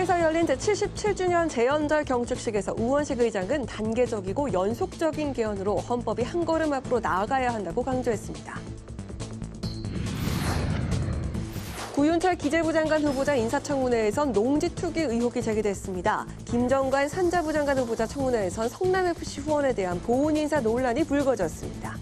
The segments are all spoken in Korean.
국회에서 열린 제77주년 재연절 경축식에서 우원식 의장은 단계적이고 연속적인 개헌으로 헌법이 한 걸음 앞으로 나아가야 한다고 강조했습니다. 구윤철 기재부 장관 후보자 인사청문회에선 농지 투기 의혹이 제기됐습니다. 김정관 산자부 장관 후보자 청문회에선 성남FC 후원에 대한 보훈 인사 논란이 불거졌습니다.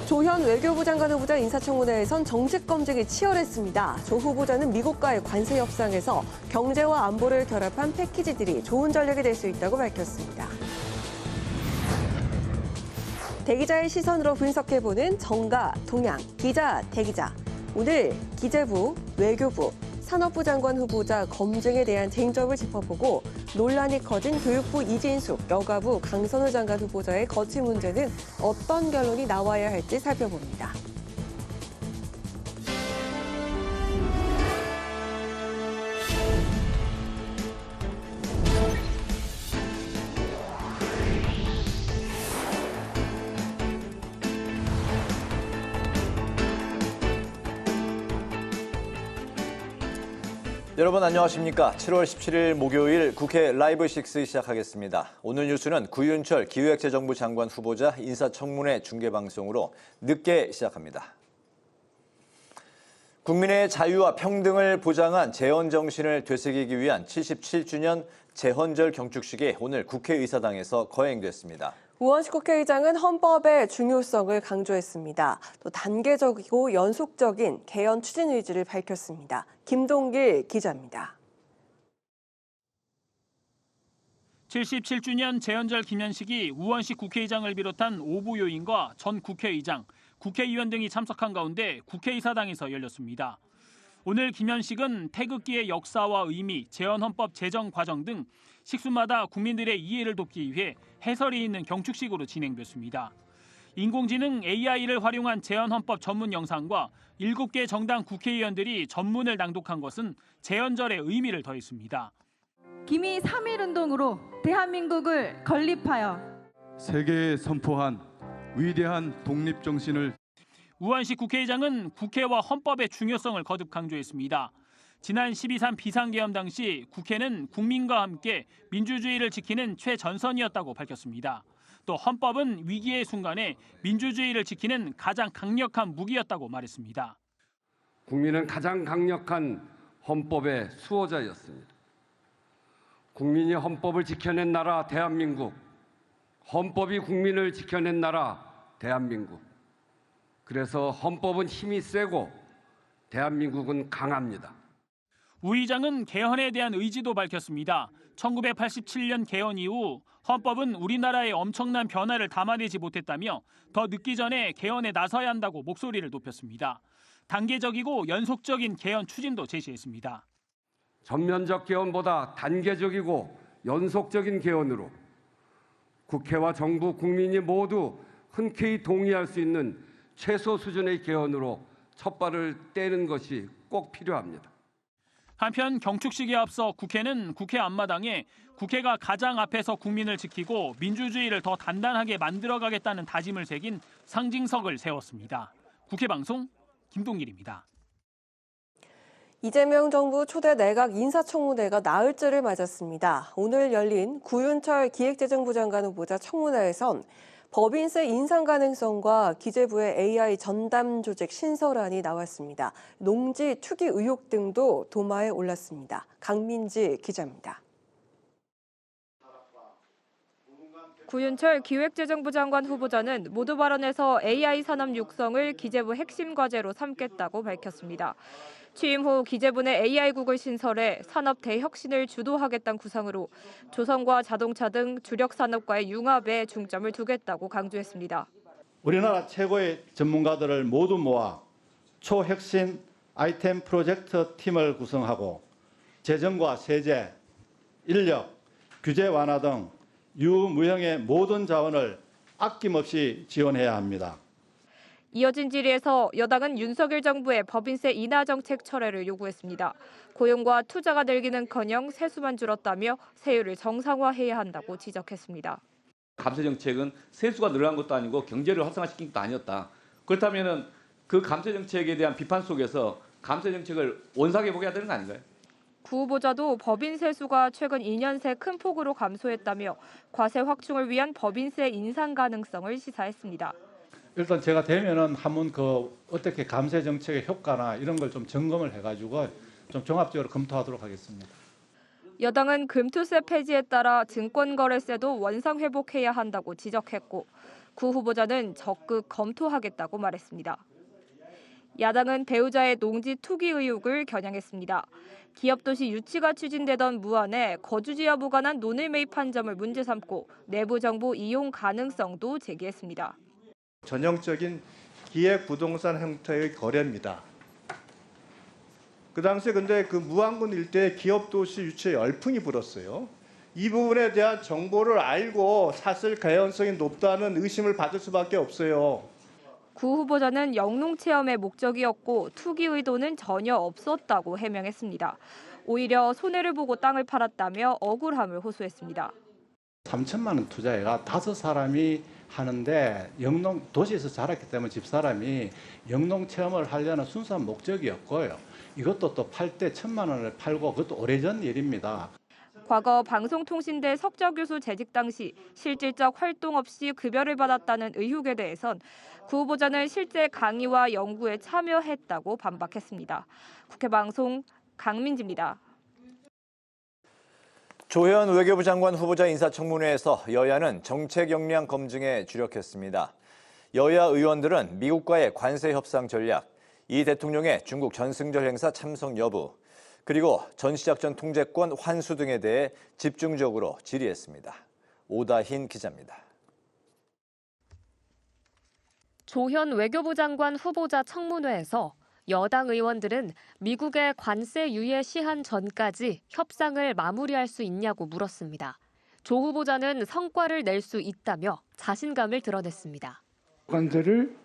조현 외교부 장관 후보자 인사청문회에선 정책 검증이 치열했습니다. 조 후보자는 미국과의 관세 협상에서 경제와 안보를 결합한 패키지들이 좋은 전략이 될 수 있다고 밝혔습니다. 대기자의 시선으로 분석해보는 정가, 동향, 기자, 대기자. 오늘 기재부, 외교부, 산업부 장관 후보자 검증에 대한 쟁점을 짚어보고 논란이 커진 교육부 이진숙, 여가부 강선우 장관 후보자의 거취 문제는 어떤 결론이 나와야 할지 살펴봅니다. 여러분 안녕하십니까? 7월 17일 목요일 국회 라이브 6 시작하겠습니다. 오늘 뉴스는 구윤철 기획재정부 장관 후보자 인사청문회 중계방송으로 늦게 시작합니다. 국민의 자유와 평등을 보장한 재헌 정신을 되새기기 위한 77주년 재헌절 경축식이 오늘 국회의사당에서 거행됐습니다. 우원식 국회의장은 헌법의 중요성을 강조했습니다. 또 단계적이고 연속적인 개헌 추진 의지를 밝혔습니다. 김동길 기자입니다. 77주년 재헌절 기념식이 우원식 국회의장을 비롯한 5부 요인과 전 국회의장, 국회의원 등이 참석한 가운데 국회의사당에서 열렸습니다. 오늘 기념식은 태극기의 역사와 의미, 재헌헌법 제정 과정 등 식수마다 국민들의 이해를 돕기 위해 해설이 있는 경축식으로 진행됐습니다. 인공지능 AI를 활용한 재헌헌법 전문 영상과 7개 정당 국회의원들이 전문을 낭독한 것은 재헌절의 의미를 더했습니다. 기미 3.1운동으로 대한민국을 건립하여 세계에 선포한 위대한 독립정신을 우원식 국회의장은 국회와 헌법의 중요성을 거듭 강조했습니다. 지난 12.3 비상계엄 당시 국회는 국민과 함께 민주주의를 지키는 최전선이었다고 밝혔습니다. 또 헌법은 위기의 순간에 민주주의를 지키는 가장 강력한 무기였다고 말했습니다. 국민은 가장 강력한 헌법의 수호자였습니다. 국민이 헌법을 지켜낸 나라 대한민국, 헌법이 국민을 지켜낸 나라 대한민국. 그래서 헌법은 힘이 세고 대한민국은 강합니다. 우 의장은 개헌에 대한 의지도 밝혔습니다. 1987년 개헌 이후 헌법은 우리나라의 엄청난 변화를 담아내지 못했다며 더 늦기 전에 개헌에 나서야 한다고 목소리를 높였습니다. 단계적이고 연속적인 개헌 추진도 제시했습니다. 전면적 개헌보다 단계적이고 연속적인 개헌으로 국회와 정부, 국민이 모두 흔쾌히 동의할 수 있는 최소 수준의 개헌으로 첫 발을 떼는 것이 꼭 필요합니다. 한편 경축식에 앞서 국회는 국회 앞마당에 국회가 가장 앞에서 국민을 지키고 민주주의를 더 단단하게 만들어가겠다는 다짐을 새긴 상징석을 세웠습니다. 국회 방송 김동길입니다. 이재명 정부 초대 내각 인사청문회가 나흘째를 맞았습니다. 오늘 열린 구윤철 기획재정부 장관 후보자 청문회에선 법인세 인상 가능성과 기재부의 AI 전담 조직 신설안이 나왔습니다. 농지 투기 의혹 등도 도마에 올랐습니다. 강민지 기자입니다. 구윤철 기획재정부 장관 후보자는 모두 발언에서 AI 산업 육성을 기재부 핵심 과제로 삼겠다고 밝혔습니다. 취임 후 기재부 내 AI국을 신설해 산업 대혁신을 주도하겠다는 구상으로 조선과 자동차 등 주력 산업과의 융합에 중점을 두겠다고 강조했습니다. 우리나라 최고의 전문가들을 모두 모아 초혁신 아이템 프로젝트 팀을 구성하고 재정과 세제, 인력, 규제 완화 등 유무형의 모든 자원을 아낌없이 지원해야 합니다. 이어진 질의에서 여당은 윤석열 정부의 법인세 인하 정책 철회를 요구했습니다. 고용과 투자가 늘기는커녕 세수만 줄었다며 세율을 정상화해야 한다고 지적했습니다. 감세 정책은 세수가 늘어난 것도 아니고 경제를 활성화시킨 것도 아니었다. 그렇다면 그 감세 정책에 대한 비판 속에서 감세 정책을 원상회 복해야 되는 거 아닌가요? 구 후보자도 법인 세수가 최근 2년 새 큰 폭으로 감소했다며 과세 확충을 위한 법인세 인상 가능성을 시사했습니다. 일단 제가 되면은 한번 어떻게 감세 정책의 효과나 이런 걸 좀 점검을 해가지고 좀 종합적으로 검토하도록 하겠습니다. 여당은 금투세 폐지에 따라 증권거래세도 원상 회복해야 한다고 지적했고 구 후보자는 적극 검토하겠다고 말했습니다. 야당은 배우자의 농지 투기 의혹을 겨냥했습니다. 기업도시 유치가 추진되던 무안에 거주지 여부 관한 논을 매입한 점을 문제 삼고 내부 정보 이용 가능성도 제기했습니다. 전형적인 기획 부동산 형태의 거래입니다. 그 당시에 근데 그 무안군 일대에 기업도시 유치에 열풍이 불었어요. 이 부분에 대한 정보를 알고 샀을 가능성이 높다는 의심을 받을 수밖에 없어요. 구 후보자는 영농 체험의 목적이었고 투기 의도는 전혀 없었다고 해명했습니다. 오히려 손해를 보고 땅을 팔았다며 억울함을 호소했습니다. 3천만 원 투자해가 5사람이 하는데 도시에서 자랐기 때문에 집사람이 영농 체험을 하려는 순수한 목적이었고요. 이것도 또 팔 때 1,000만 원을 팔고 그것도 오래전 일입니다. 과거 방송통신대 석좌교수 재직 당시 실질적 활동 없이 급여를 받았다는 의혹에 대해선 구 후보자는 실제 강의와 연구에 참여했다고 반박했습니다. 국회 방송 강민지입니다. 조현 외교부 장관 후보자 인사청문회에서 여야는 정책 역량 검증에 주력했습니다. 여야 의원들은 미국과의 관세 협상 전략, 이 대통령의 중국 전승절 행사 참석 여부, 그리고 전시작전 통제권 환수 등에 대해 집중적으로 질의했습니다. 오다힌 기자입니다. 조현 외교부 장관 후보자 청문회에서 여당 의원들은 미국의 관세 유예 시한 전까지 협상을 마무리할 수 있냐고 물었습니다. 조 후보자는 성과를 낼 수 있다며 자신감을 드러냈습니다. 관세를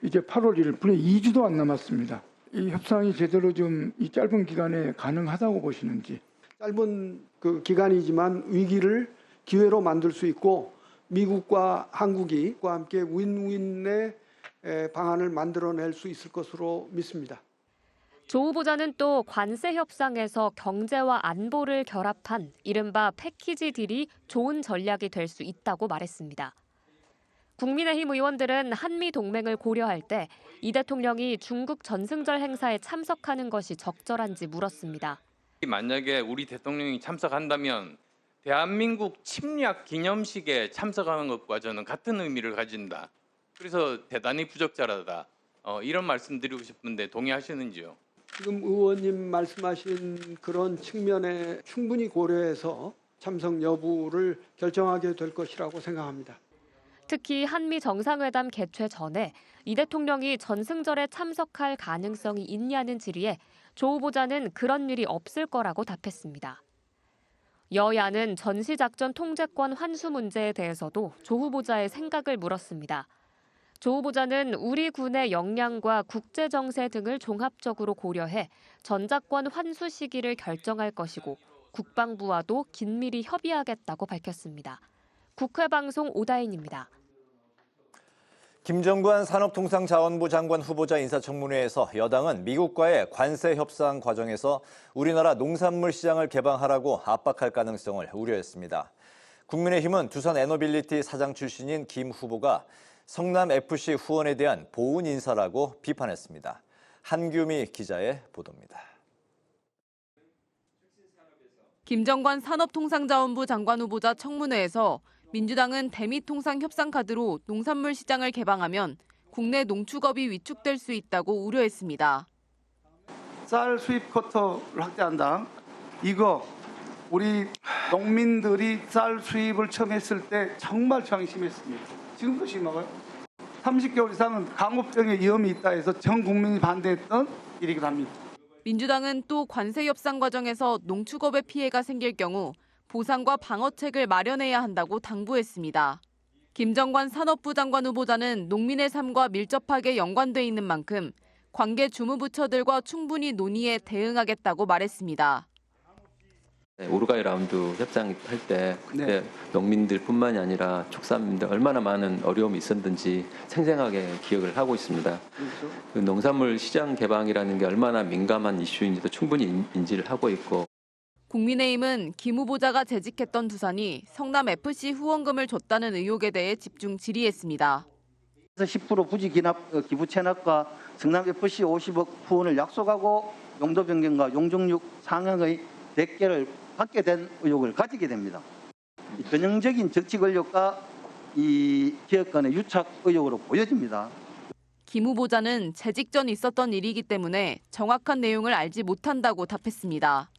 이제 8월 1일, 불과 2주도 안 남았습니다. 이 협상이 제대로 좀 이 짧은 기간에 가능하다고 보시는지. 짧은 그 기간이지만 위기를 기회로 만들 수 있고 미국과 한국이 함께 윈윈의 방안을 만들어낼 수 있을 것으로 믿습니다. 조 후보자는 또 관세 협상에서 경제와 안보를 결합한 이른바 패키지 딜이 좋은 전략이 될 수 있다고 말했습니다. 국민의힘 의원들은 한미 동맹을 고려할 때 이 대통령이 중국 전승절 행사에 참석하는 것이 적절한지 물었습니다. 만약에 우리 대통령이 참석한다면 대한민국 침략 기념식에 참석하는 것과 저는 같은 의미를 가진다. 그래서 대단히 부적절하다. 이런 말씀 드리고 싶은데 동의하시는지요? 지금 의원님 말씀하신 그런 측면에 충분히 고려해서 참석 여부를 결정하게 될 것이라고 생각합니다. 특히 한미 정상회담 개최 전에 이 대통령이 전승절에 참석할 가능성이 있냐는 질의에 조 후보자는 그런 일이 없을 거라고 답했습니다. 여야는 전시작전 통제권 환수 문제에 대해서도 조 후보자의 생각을 물었습니다. 조 후보자는 우리 군의 역량과 국제 정세 등을 종합적으로 고려해 전작권 환수 시기를 결정할 것이고 국방부와도 긴밀히 협의하겠다고 밝혔습니다. 국회 방송 오다인입니다. 김정관 산업통상자원부 장관 후보자 인사청문회에서 여당은 미국과의 관세 협상 과정에서 우리나라 농산물 시장을 개방하라고 압박할 가능성을 우려했습니다. 국민의힘은 두산 에너빌리티 사장 출신인 김 후보가 성남FC 후원에 대한 보훈 인사라고 비판했습니다. 한규미 기자의 보도입니다. 김정관 산업통상자원부 장관 후보자 청문회에서 민주당은 대미통상 협상 카드로 농산물 시장을 개방하면 국내 농축업이 위축될 수 있다고 우려했습니다. 쌀 수입 쿼터를 확대한다. 이거 우리 농민들이 쌀 수입을 처음 했을 때 정말 저항이 심했습니다. 지금도 심하고요. 30개월 이상은 강업병의 위험이 있다 해서 전 국민이 반대했던 일이기도 합니다. 민주당은 또 관세 협상 과정에서 농축업에 피해가 생길 경우 보상과 방어책을 마련해야 한다고 당부했습니다. 김정관 산업부 장관 후보자는 농민의 삶과 밀접하게 연관돼 있는 만큼 관계 주무부처들과 충분히 논의해 대응하겠다고 말했습니다. 우루과이 라운드 협상할 때 그때 농민들뿐만이 아니라 축산민들 얼마나 많은 어려움이 있었는지 생생하게 기억을 하고 있습니다. 그 농산물 시장 개방이라는 게 얼마나 민감한 이슈인지도 충분히 인지를 하고 있고. 국민의힘은 김 후보자가 재직했던 두산이 성남FC 후원금을 줬다는 의혹에 대해 집중 질의했습니다. 10% 부지 기부 체납과 성남FC 50억 후원을 약속하고 용도 변경과 용적률 상향의 대가를 받게 된 의혹을 가지게 됩니다. 전형적인 정치 권력과 이 기업 간의 유착 의혹으로 보여집니다. 김 후보자는 재직 전 있었던 일이기 때문에 정확한 내용을 알지 못한다고 답했습니다.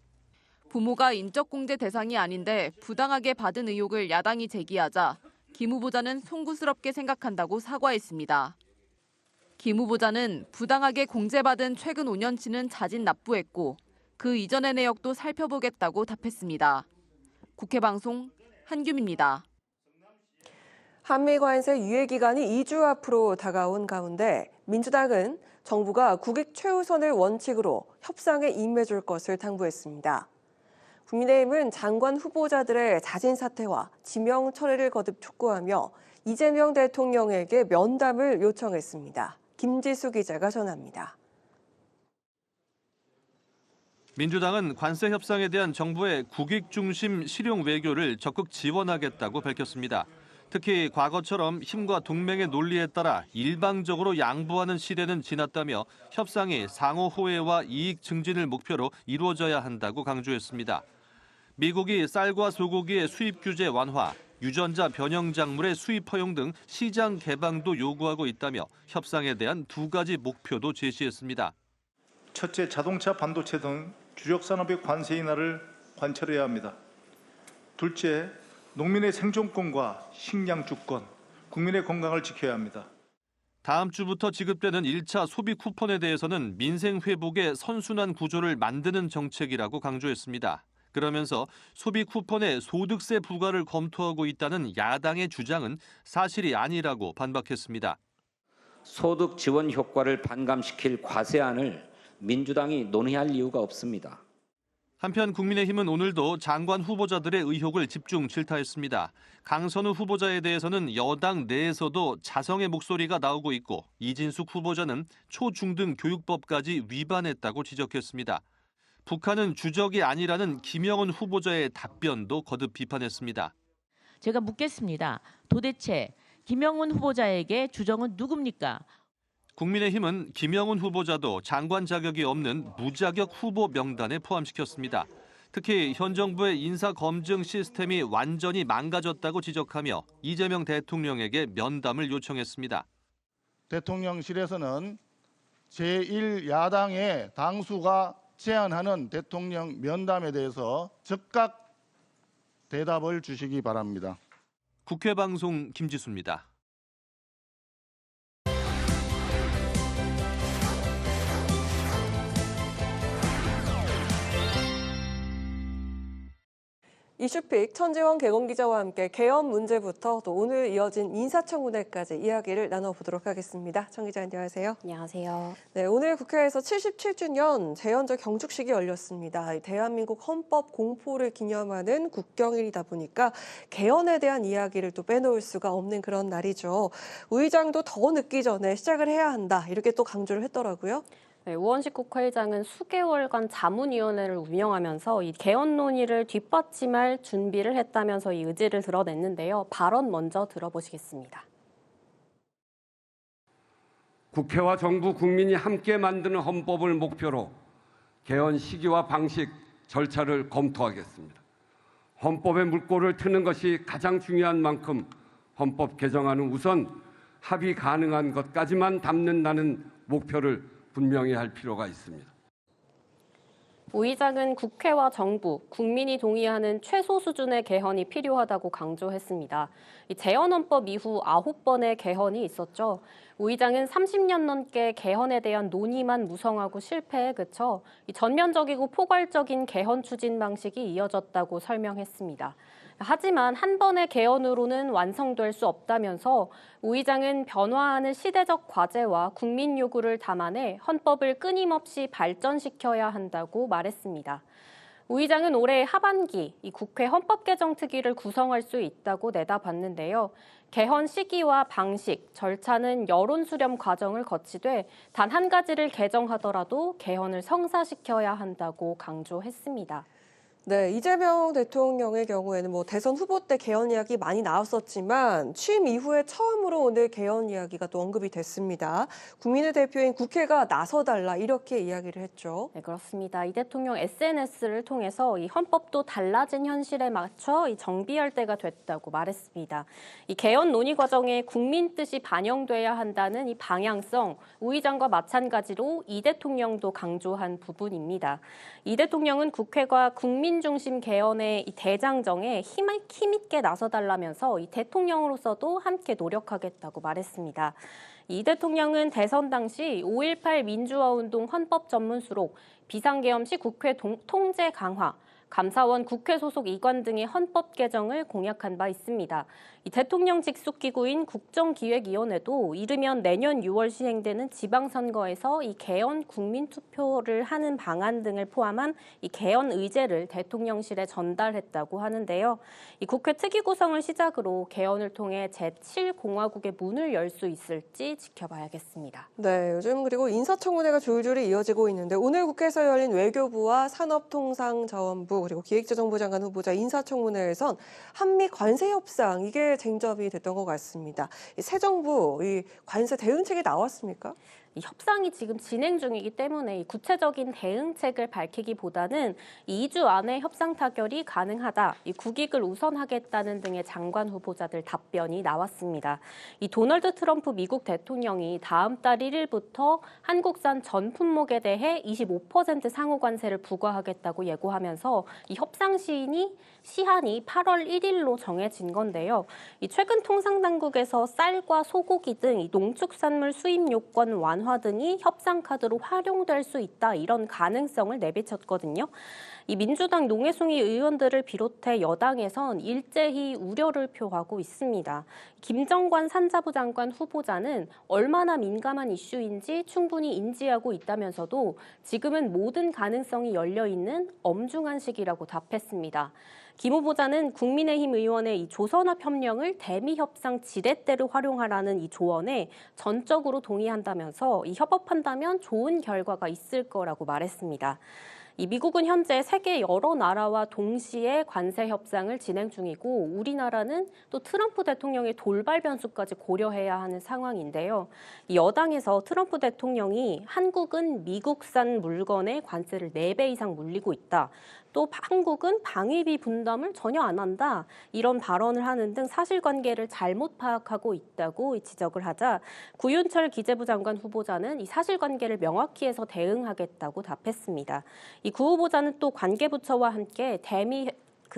부모가 인적 공제 대상이 아닌데 부당하게 받은 의혹을 야당이 제기하자 김 후보자는 송구스럽게 생각한다고 사과했습니다. 김 후보자는 부당하게 공제받은 최근 5년치는 자진 납부했고 그 이전의 내역도 살펴보겠다고 답했습니다. 국회방송 한규미입니다. 한미 관세 유예 기간이 2주 앞으로 다가온 가운데 민주당은 정부가 국익 최우선을 원칙으로 협상에 임해줄 것을 당부했습니다. 국민의힘은 장관 후보자들의 자진 사퇴와 지명 철회를 거듭 촉구하며 이재명 대통령에게 면담을 요청했습니다. 김지수 기자가 전합니다. 민주당은 관세 협상에 대한 정부의 국익 중심 실용 외교를 적극 지원하겠다고 밝혔습니다. 특히 과거처럼 힘과 동맹의 논리에 따라 일방적으로 양보하는 시대는 지났다며 협상이 상호 호혜와 이익 증진을 목표로 이루어져야 한다고 강조했습니다. 미국이 쌀과 소고기의 수입 규제 완화, 유전자 변형 작물의 수입 허용 등 시장 개방도 요구하고 있다며 협상에 대한 두 가지 목표도 제시했습니다. 첫째, 자동차, 반도체 등 주력 산업의 관세 인하를 관철해야 합니다. 둘째, 농민의 생존권과 식량 주권, 국민의 건강을 지켜야 합니다. 다음 주부터 지급되는 1차 소비 쿠폰에 대해서는 민생 회복의 선순환 구조를 만드는 정책이라고 강조했습니다. 그러면서 소비 쿠폰에 소득세 부과를 검토하고 있다는 야당의 주장은 사실이 아니라고 반박했습니다. 소득 지원 효과를 반감시킬 과세안을 민주당이 논의할 이유가 없습니다. 한편 국민의힘은 오늘도 장관 후보자들의 의혹을 집중 질타했습니다. 강선우 후보자에 대해서는 여당 내에서도 자성의 목소리가 나오고 있고 이진숙 후보자는 초중등 교육법까지 위반했다고 지적했습니다. 북한은 주적이 아니라는 김영은 후보자의 답변도 거듭 비판했습니다. 제가 묻겠습니다. 도대체 김영은 후보자에게 주적은 누굽니까? 국민의힘은 김영은 후보자도 장관 자격이 없는 무자격 후보 명단에 포함시켰습니다. 특히 현 정부의 인사검증 시스템이 완전히 망가졌다고 지적하며 이재명 대통령에게 면담을 요청했습니다. 대통령실에서는 제1야당의 당수가 제안하는 대통령 면담에 대해서 즉각 대답을 주시기 바랍니다. 국회 방송 김지수입니다. 이슈픽 천지원 개건 기자와 함께 개헌 문제부터 또 오늘 이어진 인사청문회까지 이야기를 나눠보도록 하겠습니다. 청 기자 안녕하세요. 안녕하세요. 네, 오늘 국회에서 77주년 재헌절 경축식이 열렸습니다. 대한민국 헌법 공포를 기념하는 국경일이다 보니까 개헌에 대한 이야기를 또 빼놓을 수가 없는 그런 날이죠. 우 의장도 더 늦기 전에 시작을 해야 한다 이렇게 또 강조를 했더라고요. 네, 우원식 국회의장은 수개월간 자문위원회를 운영하면서 이 개헌 논의를 뒷받침할 준비를 했다면서 이 의지를 드러냈는데요. 발언 먼저 들어보시겠습니다. 국회와 정부, 국민이 함께 만드는 헌법을 목표로 개헌 시기와 방식, 절차를 검토하겠습니다. 헌법의 물꼬를 트는 것이 가장 중요한 만큼 헌법 개정안은 우선 합의 가능한 것까지만 담는다는 목표를 분명히 할 필요가 있습니다. 우 의장은 국회와 정부, 국민이 동의하는 최소 수준의 개헌이 필요하다고 강조했습니다. 이 재헌헌법 이후 9번의 개헌이 있었죠. 우 의장은 30년 넘게 개헌에 대한 논의만 무성하고 실패에 그쳐 전면적이고 포괄적인 개헌 추진 방식이 이어졌다고 설명했습니다. 하지만 한 번의 개헌으로는 완성될 수 없다면서 우 의장은 변화하는 시대적 과제와 국민 요구를 담아내 헌법을 끊임없이 발전시켜야 한다고 말했습니다. 우 의장은 올해 하반기 이 국회 헌법개정특위를 구성할 수 있다고 내다봤는데요. 개헌 시기와 방식, 절차는 여론 수렴 과정을 거치되 단 한 가지를 개정하더라도 개헌을 성사시켜야 한다고 강조했습니다. 네, 이재명 대통령의 경우에는 대선 후보 때 개헌 이야기 많이 나왔었지만 취임 이후에 처음으로 오늘 개헌 이야기가 또 언급이 됐습니다. 국민의 대표인 국회가 나서달라 이렇게 이야기를 했죠. 네, 그렇습니다. 이 대통령 SNS를 통해서 이 헌법도 달라진 현실에 맞춰 정비할 때가 됐다고 말했습니다. 이 개헌 논의 과정에 국민 뜻이 반영돼야 한다는 이 방향성, 우 의장과 마찬가지로 이 대통령도 강조한 부분입니다. 이 대통령은 국회가 국민 중심 개헌의 이 대장정에 힘있게 나서달라면서 이 대통령으로서도 함께 노력하겠다고 말했습니다. 이 대통령은 대선 당시 5.18 민주화운동 헌법전문수록 비상계엄 시 국회 통제 강화, 감사원 국회 소속 이관 등의 헌법 개정을 공약한 바 있습니다. 이 대통령 직속 기구인 국정기획위원회도 이르면 내년 6월 시행되는 지방선거에서 이 개헌 국민투표를 하는 방안 등을 포함한 이 개헌 의제를 대통령실에 전달했다고 하는데요. 이 국회 특위 구성을 시작으로 개헌을 통해 제7공화국의 문을 열 수 있을지 지켜봐야겠습니다. 네, 요즘 그리고 인사청문회가 줄줄이 이어지고 있는데 오늘 국회에서 열린 외교부와 산업통상자원부 그리고 기획재정부 장관 후보자 인사청문회에선 한미 관세 협상 이게 쟁점이 됐던 것 같습니다. 새 정부 이 관세 대응책이 나왔습니까? 이 협상이 지금 진행 중이기 때문에 이 구체적인 대응책을 밝히기보다는 2주 안에 협상 타결이 가능하다, 이 국익을 우선하겠다는 등의 장관 후보자들 답변이 나왔습니다. 이 도널드 트럼프 미국 대통령이 다음 달 1일부터 한국산 전 품목에 대해 25% 상호 관세를 부과하겠다고 예고하면서 이 협상 시한이 8월 1일로 정해진 건데요. 이 최근 통상당국에서 쌀과 소고기 등 이 농축산물 수입 요건 완화 등이 협상 카드로 활용될 수 있다, 이런 가능성을 내비쳤거든요. 이 민주당 농해송이 의원들을 비롯해 여당에선 일제히 우려를 표하고 있습니다. 김정관 산자부 장관 후보자는 얼마나 민감한 이슈인지 충분히 인지하고 있다면서도 지금은 모든 가능성이 열려 있는 엄중한 시기라고 답했습니다. 김 후보자는 국민의힘 의원의 이 조선업협력을 대미협상 지렛대로 활용하라는 이 조언에 전적으로 동의한다면서 이 협업한다면 좋은 결과가 있을 거라고 말했습니다. 이 미국은 현재 세계 여러 나라와 동시에 관세 협상을 진행 중이고 우리나라는 또 트럼프 대통령의 돌발 변수까지 고려해야 하는 상황인데요. 이 여당에서 트럼프 대통령이 한국은 미국산 물건에 관세를 4배 이상 물리고 있다, 또 한국은 방위비 분담을 전혀 안 한다, 이런 발언을 하는 등 사실관계를 잘못 파악하고 있다고 지적을 하자 구윤철 기재부 장관 후보자는 이 사실관계를 명확히 해서 대응하겠다고 답했습니다. 이 구 후보자는 또 관계부처와 함께 대미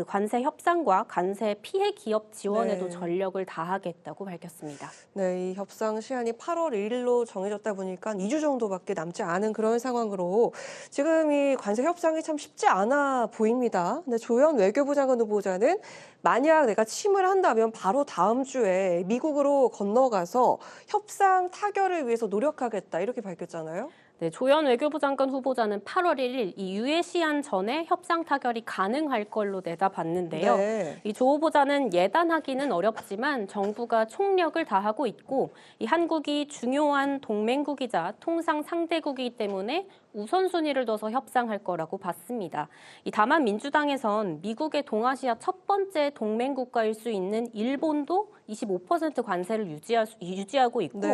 관세 협상과 관세 피해 기업 지원에도 전력을 다하겠다고 밝혔습니다. 네, 이 협상 시한이 8월 1일로 정해졌다 보니까 2주 정도밖에 남지 않은 그런 상황으로 지금 이 관세 협상이 참 쉽지 않아 보입니다. 근데 조현 외교부 장관 후보자는 만약 내가 취임을 한다면 바로 다음 주에 미국으로 건너가서 협상 타결을 위해서 노력하겠다, 이렇게 밝혔잖아요. 네, 조현 외교부 장관 후보자는 8월 1일 이 유예 시한 전에 협상 타결이 가능할 걸로 내다봤는데요. 네. 이 조 후보자는 예단하기는 어렵지만 정부가 총력을 다하고 있고 이 한국이 중요한 동맹국이자 통상 상대국이기 때문에 우선순위를 둬서 협상할 거라고 봤습니다. 다만 민주당에선 미국의 동아시아 첫 번째 동맹국가일 수 있는 일본도 25% 관세를 유지하고 있고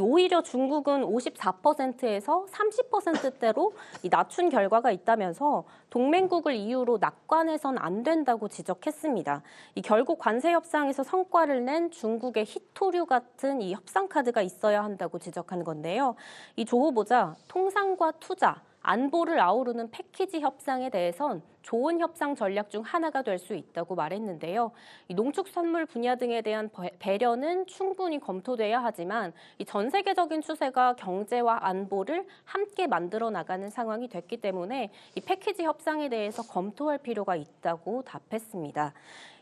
오히려 중국은 54%에서 30%대로 낮춘 결과가 있다면서 동맹국을 이유로 낙관해선 안 된다고 지적했습니다. 결국 관세 협상에서 성과를 낸 중국의 희토류 같은 이 협상 카드가 있어야 한다고 지적한 건데요. 이 조 후보자 통상과 투자, 안보를 아우르는 패키지 협상에 대해선 좋은 협상 전략 중 하나가 될 수 있다고 말했는데요. 이 농축산물 분야 등에 대한 배려는 충분히 검토돼야 하지만 전 세계적인 추세가 경제와 안보를 함께 만들어 나가는 상황이 됐기 때문에 이 패키지 협상에 대해서 검토할 필요가 있다고 답했습니다.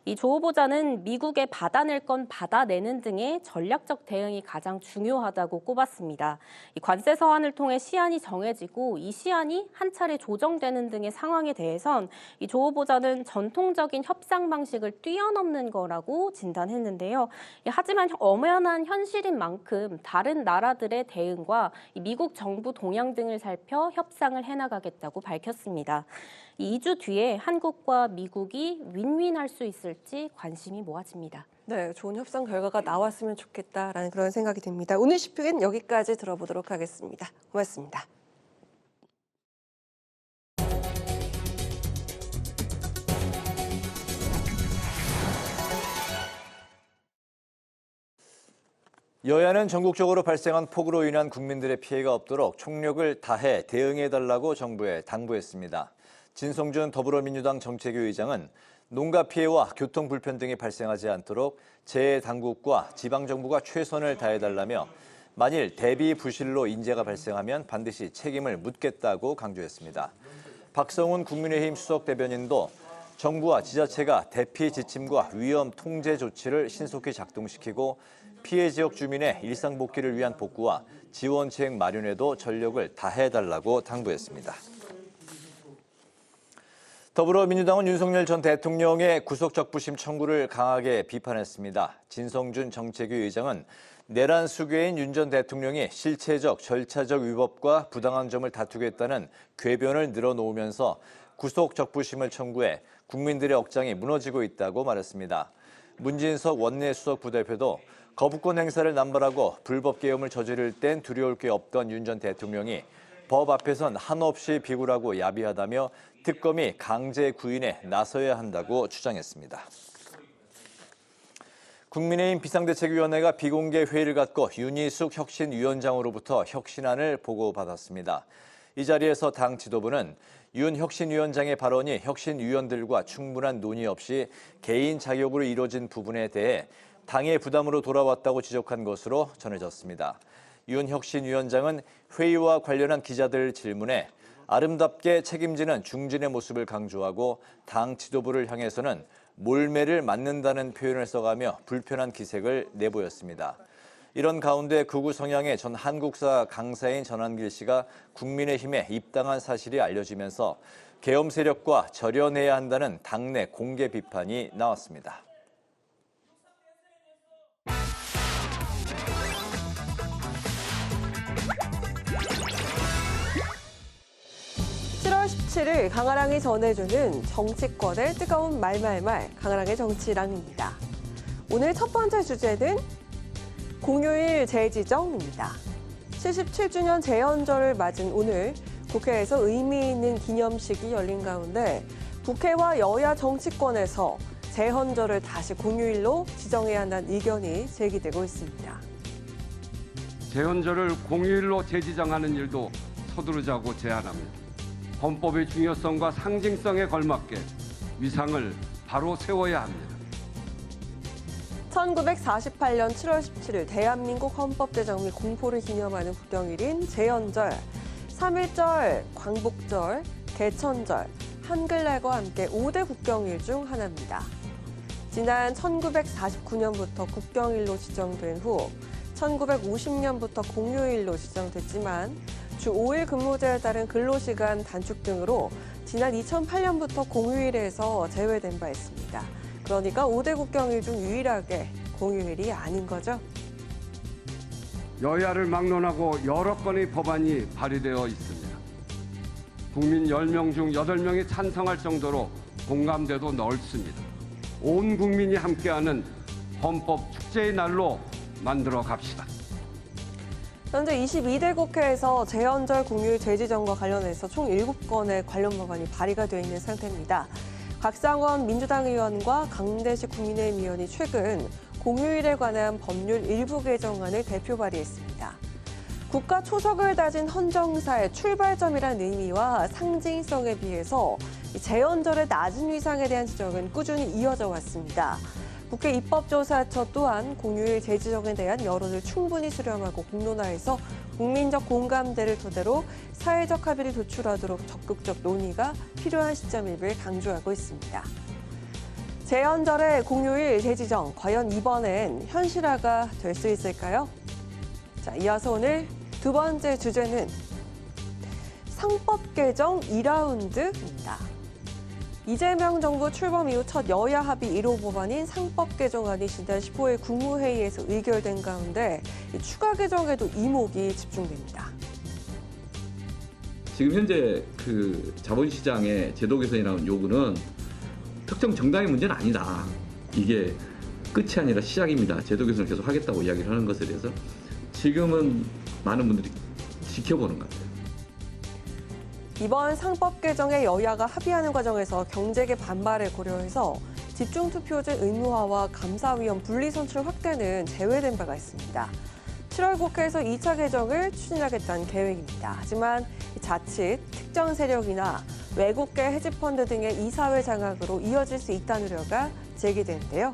이 조 후보자는 미국에 받아낼 건 받아내는 등의 전략적 대응이 가장 중요하다고 꼽았습니다. 이 관세 서한을 통해 시한이 정해지고 이 시한이 한 차례 조정되는 등의 상황에 대해선 이 조 후보자는 전통적인 협상 방식을 뛰어넘는 거라고 진단했는데요. 하지만 엄연한 현실인 만큼 다른 나라들의 대응과 이 미국 정부 동향 등을 살펴 협상을 해나가겠다고 밝혔습니다. 2주 뒤에 한국과 미국이 윈윈할 수 있을지 관심이 모아집니다. 네, 좋은 협상 결과가 나왔으면 좋겠다라는 그런 생각이 듭니다. 오늘 시픽은 여기까지 들어보도록 하겠습니다. 고맙습니다. 여야는 전국적으로 발생한 폭우로 인한 국민들의 피해가 없도록 총력을 다해 대응해달라고 정부에 당부했습니다. 진성준 더불어민주당 정책위 의장은 농가 피해와 교통 불편 등이 발생하지 않도록 재해당국과 지방정부가 최선을 다해달라며 만일 대비 부실로 인재가 발생하면 반드시 책임을 묻겠다고 강조했습니다. 박성훈 국민의힘 수석 대변인도 정부와 지자체가 대피 지침과 위험 통제 조치를 신속히 작동시키고 피해 지역 주민의 일상 복귀를 위한 복구와 지원책 마련에도 전력을 다해달라고 당부했습니다. 더불어민주당은 윤석열 전 대통령의 구속적부심 청구를 강하게 비판했습니다. 진성준 정책위 의장은 내란 수괴인 윤 전 대통령이 실체적, 절차적 위법과 부당한 점을 다투겠다는 궤변을 늘어놓으면서 구속적부심을 청구해 국민들의 억장이 무너지고 있다고 말했습니다. 문진석 원내수석 부대표도 거부권 행사를 남발하고 불법 계엄을 저지를 땐 두려울 게 없던 윤 전 대통령이 법 앞에선 한없이 비굴하고 야비하다며 특검이 강제 구인에 나서야 한다고 주장했습니다. 국민의힘 비상대책위원회가 비공개 회의를 갖고 윤희숙 혁신위원장으로부터 혁신안을 보고받았습니다. 이 자리에서 당 지도부는 윤 혁신위원장의 발언이 혁신위원들과 충분한 논의 없이 개인 자격으로 이뤄진 부분에 대해 당의 부담으로 돌아왔다고 지적한 것으로 전해졌습니다. 윤 혁신위원장은 회의와 관련한 기자들 질문에 아름답게 책임지는 중진의 모습을 강조하고 당 지도부를 향해서는 몰매를 맞는다는 표현을 써가며 불편한 기색을 내보였습니다. 이런 가운데 극우 성향의 전 한국사 강사인 전한길 씨가 국민의힘에 입당한 사실이 알려지면서 계엄 세력과 절연해야 한다는 당내 공개 비판이 나왔습니다. 7월 17일 강아랑이 전해주는 정치권의 뜨거운 말말말 강아랑의 정치랑입니다. 오늘 첫 번째 주제는 공휴일 재지정입니다. 77주년 재헌절을 맞은 오늘 국회에서 의미 있는 기념식이 열린 가운데 국회와 여야 정치권에서 재헌절을 다시 공휴일로 지정해야 한다는 의견이 제기되고 있습니다. 재헌절을 공휴일로 재지정하는 일도 서두르자고 제안합니다. 헌법의 중요성과 상징성에 걸맞게 위상을 바로 세워야 합니다. 1948년 7월 17일 대한민국 헌법 제정 및 공포를 기념하는 국경일인 재헌절, 3.1절, 광복절, 개천절, 한글날과 함께 5대 국경일 중 하나입니다. 지난 1949년부터 국경일로 지정된 후 1950년부터 공휴일로 지정됐지만 주 5일 근무제에 따른 근로시간 단축 등으로 지난 2008년부터 공휴일에서 제외된 바 있습니다. 그러니까 5대 국경일 중 유일하게 공휴일이 아닌 거죠. 여야를 막론하고 여러 건의 법안이 발의되어 있습니다. 국민 10명 중 8명이 찬성할 정도로 공감대도 넓습니다. 온 국민이 함께하는 헌법 축제의 날로 만들어 갑시다. 현재 22대 국회에서 재헌절 공휴일 재지정과 관련해서 총 7건의 관련 법안이 발의가 되어 있는 상태입니다. 곽상원 민주당 의원과 강대식 국민의힘 의원이 최근 공휴일에 관한 법률 일부 개정안을 대표 발의했습니다. 국가 초석을 다진 헌정사의 출발점이라는 의미와 상징성에 비해서 재헌절의 낮은 위상에 대한 지적은 꾸준히 이어져 왔습니다. 국회 입법조사처 또한 공휴일 재지정에 대한 여론을 충분히 수렴하고 공론화해서 국민적 공감대를 토대로 사회적 합의를 도출하도록 적극적 논의가 필요한 시점임을 강조하고 있습니다. 제헌절의 공휴일 대지정, 과연 이번엔 현실화가 될 수 있을까요? 자, 이어서 오늘 두 번째 주제는 상법 개정 2라운드입니다. 이재명 정부 출범 이후 첫 여야 합의 1호 법안인 상법 개정안이 지난 15일 국무회의에서 의결된 가운데 추가 개정에도 이목이 집중됩니다. 지금 현재 그 자본시장의 제도 개선이라는 요구는 특정 정당의 문제는 아니다. 이게 끝이 아니라 시작입니다. 제도 개선을 계속 하겠다고 이야기를 하는 것에 대해서 지금은 많은 분들이 지켜보는 것 같아요. 이번 상법 개정에 여야가 합의하는 과정에서 경제계 반발을 고려해서 집중투표제 의무화와 감사위원 분리선출 확대는 제외된 바가 있습니다. 7월 국회에서 2차 개정을 추진하겠다는 계획입니다. 하지만 자칫 특정 세력이나 외국계 헤지펀드 등의 이사회 장악으로 이어질 수 있다는 우려가 제기되는데요.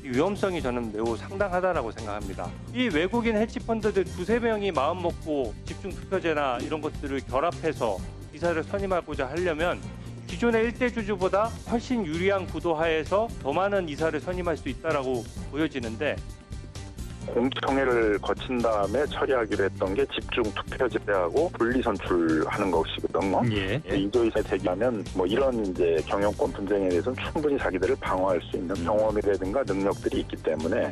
위험성이 저는 매우 상당하다라고 생각합니다. 이 외국인 헤지펀드들 두세 명이 마음먹고 집중투표제나 이런 것들을 결합해서 이사를 선임하고자 하려면 기존의 1대 주주보다 훨씬 유리한 구도 하에서 더 많은 이사를 선임할 수 있다라고 보여지는데 공청회를 거친 다음에 처리하기로 했던 게 집중 투표제하고 분리 선출하는 것이거든요. 이조이사 제기하면 뭐 이런 이제 경영권 분쟁에 대해서는 충분히 자기들을 방어할 수 있는 경험이라든가 능력들이 있기 때문에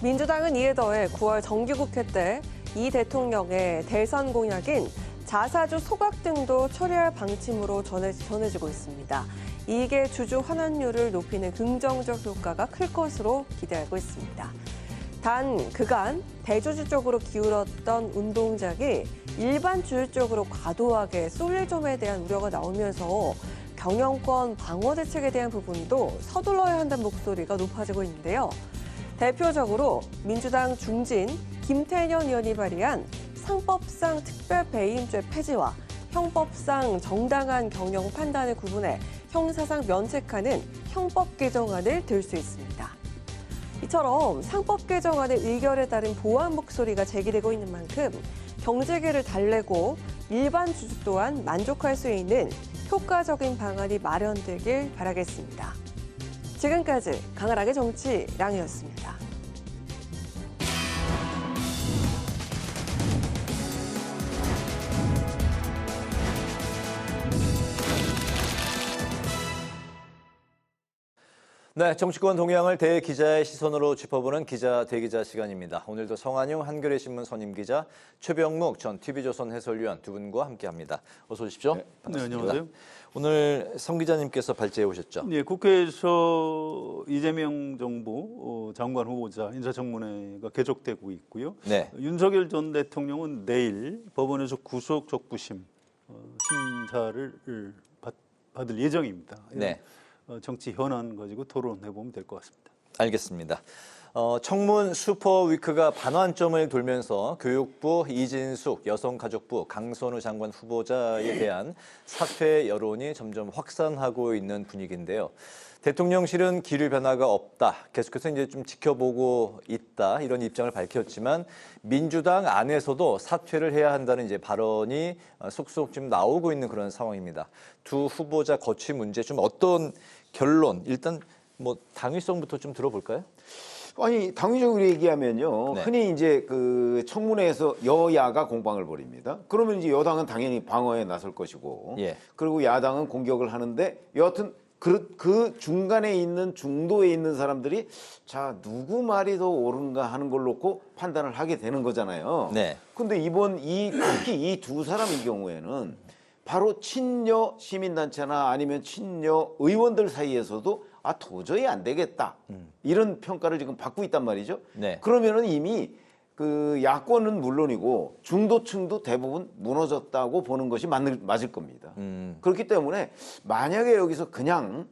민주당은 이에 더해 9월 정기국회 때 이 대통령의 대선 공약인 자사주 소각 등도 처리할 방침으로 전해지고 있습니다. 이게 주주 환원율을 높이는 긍정적 효과가 클 것으로 기대하고 있습니다. 단 그간 대주주 쪽으로 기울었던 운동장이 일반 주주 쪽으로 과도하게 쏠릴 점에 대한 우려가 나오면서 경영권 방어 대책에 대한 부분도 서둘러야 한다는 목소리가 높아지고 있는데요. 대표적으로 민주당 중진 김태년 의원이 발의한 상법상 특별 배임죄 폐지와 형법상 정당한 경영 판단을 구분해 형사상 면책하는 형법 개정안을 들 수 있습니다. 이처럼 상법 개정안의 의결에 따른 보완 목소리가 제기되고 있는 만큼 경제계를 달래고 일반 주주 또한 만족할 수 있는 효과적인 방안이 마련되길 바라겠습니다. 지금까지 강하락의 정치 랑이었습니다. 네, 정치권 동향을 대기자의 시선으로 짚어보는 기자 대기자 시간입니다. 오늘도 성한용 한겨레 신문 선임 기자, 최병묵 전 TV조선 해설위원 두 분과 함께합니다. 어서 오십시오. 네, 안녕하세요. 오늘 성 기자님께서 발제해 오셨죠? 네, 국회에서 이재명 정부 장관 후보자 인사청문회가 계속되고 있고요. 네. 윤석열 전 대통령은 내일 법원에서 구속 적부심 심사를 받을 예정입니다. 네. 정치 현안 가지고 토론해보면 될 것 같습니다. 알겠습니다. 청문 슈퍼위크가 반환점을 돌면서 교육부 이진숙, 여성가족부 강선우 장관 후보자에 대한 사퇴 여론이 점점 확산하고 있는 분위기인데요. 대통령실은 기류 변화가 없다. 계속해서 이제 좀 지켜보고 있다. 이런 입장을 밝혔지만 민주당 안에서도 사퇴를 해야 한다는 이제 발언이 속속 좀 나오고 있는 그런 상황입니다. 두 후보자 거취 문제 좀 어떤 결론, 일단 뭐 당위성부터 좀 들어볼까요? 아니 당위적으로 얘기하면요. 네. 흔히 이제 그 청문회에서 여야가 공방을 벌입니다. 그러면 이제 여당은 당연히 방어에 나설 것이고, 예. 그리고 야당은 공격을 하는데 여하튼 그 중간에 있는 중도에 있는 사람들이 자 누구 말이 더 옳은가 하는 걸 놓고 판단을 하게 되는 거잖아요. 네. 근데 특히 이 두 사람의 경우에는 바로 친여 시민단체나 아니면 친여 의원들 사이에서도 도저히 안 되겠다. 이런 평가를 지금 받고 있단 말이죠. 네. 그러면은 이미 그 야권은 물론이고 중도층도 대부분 무너졌다고 보는 것이 맞을 겁니다. 그렇기 때문에 만약에 여기서 그냥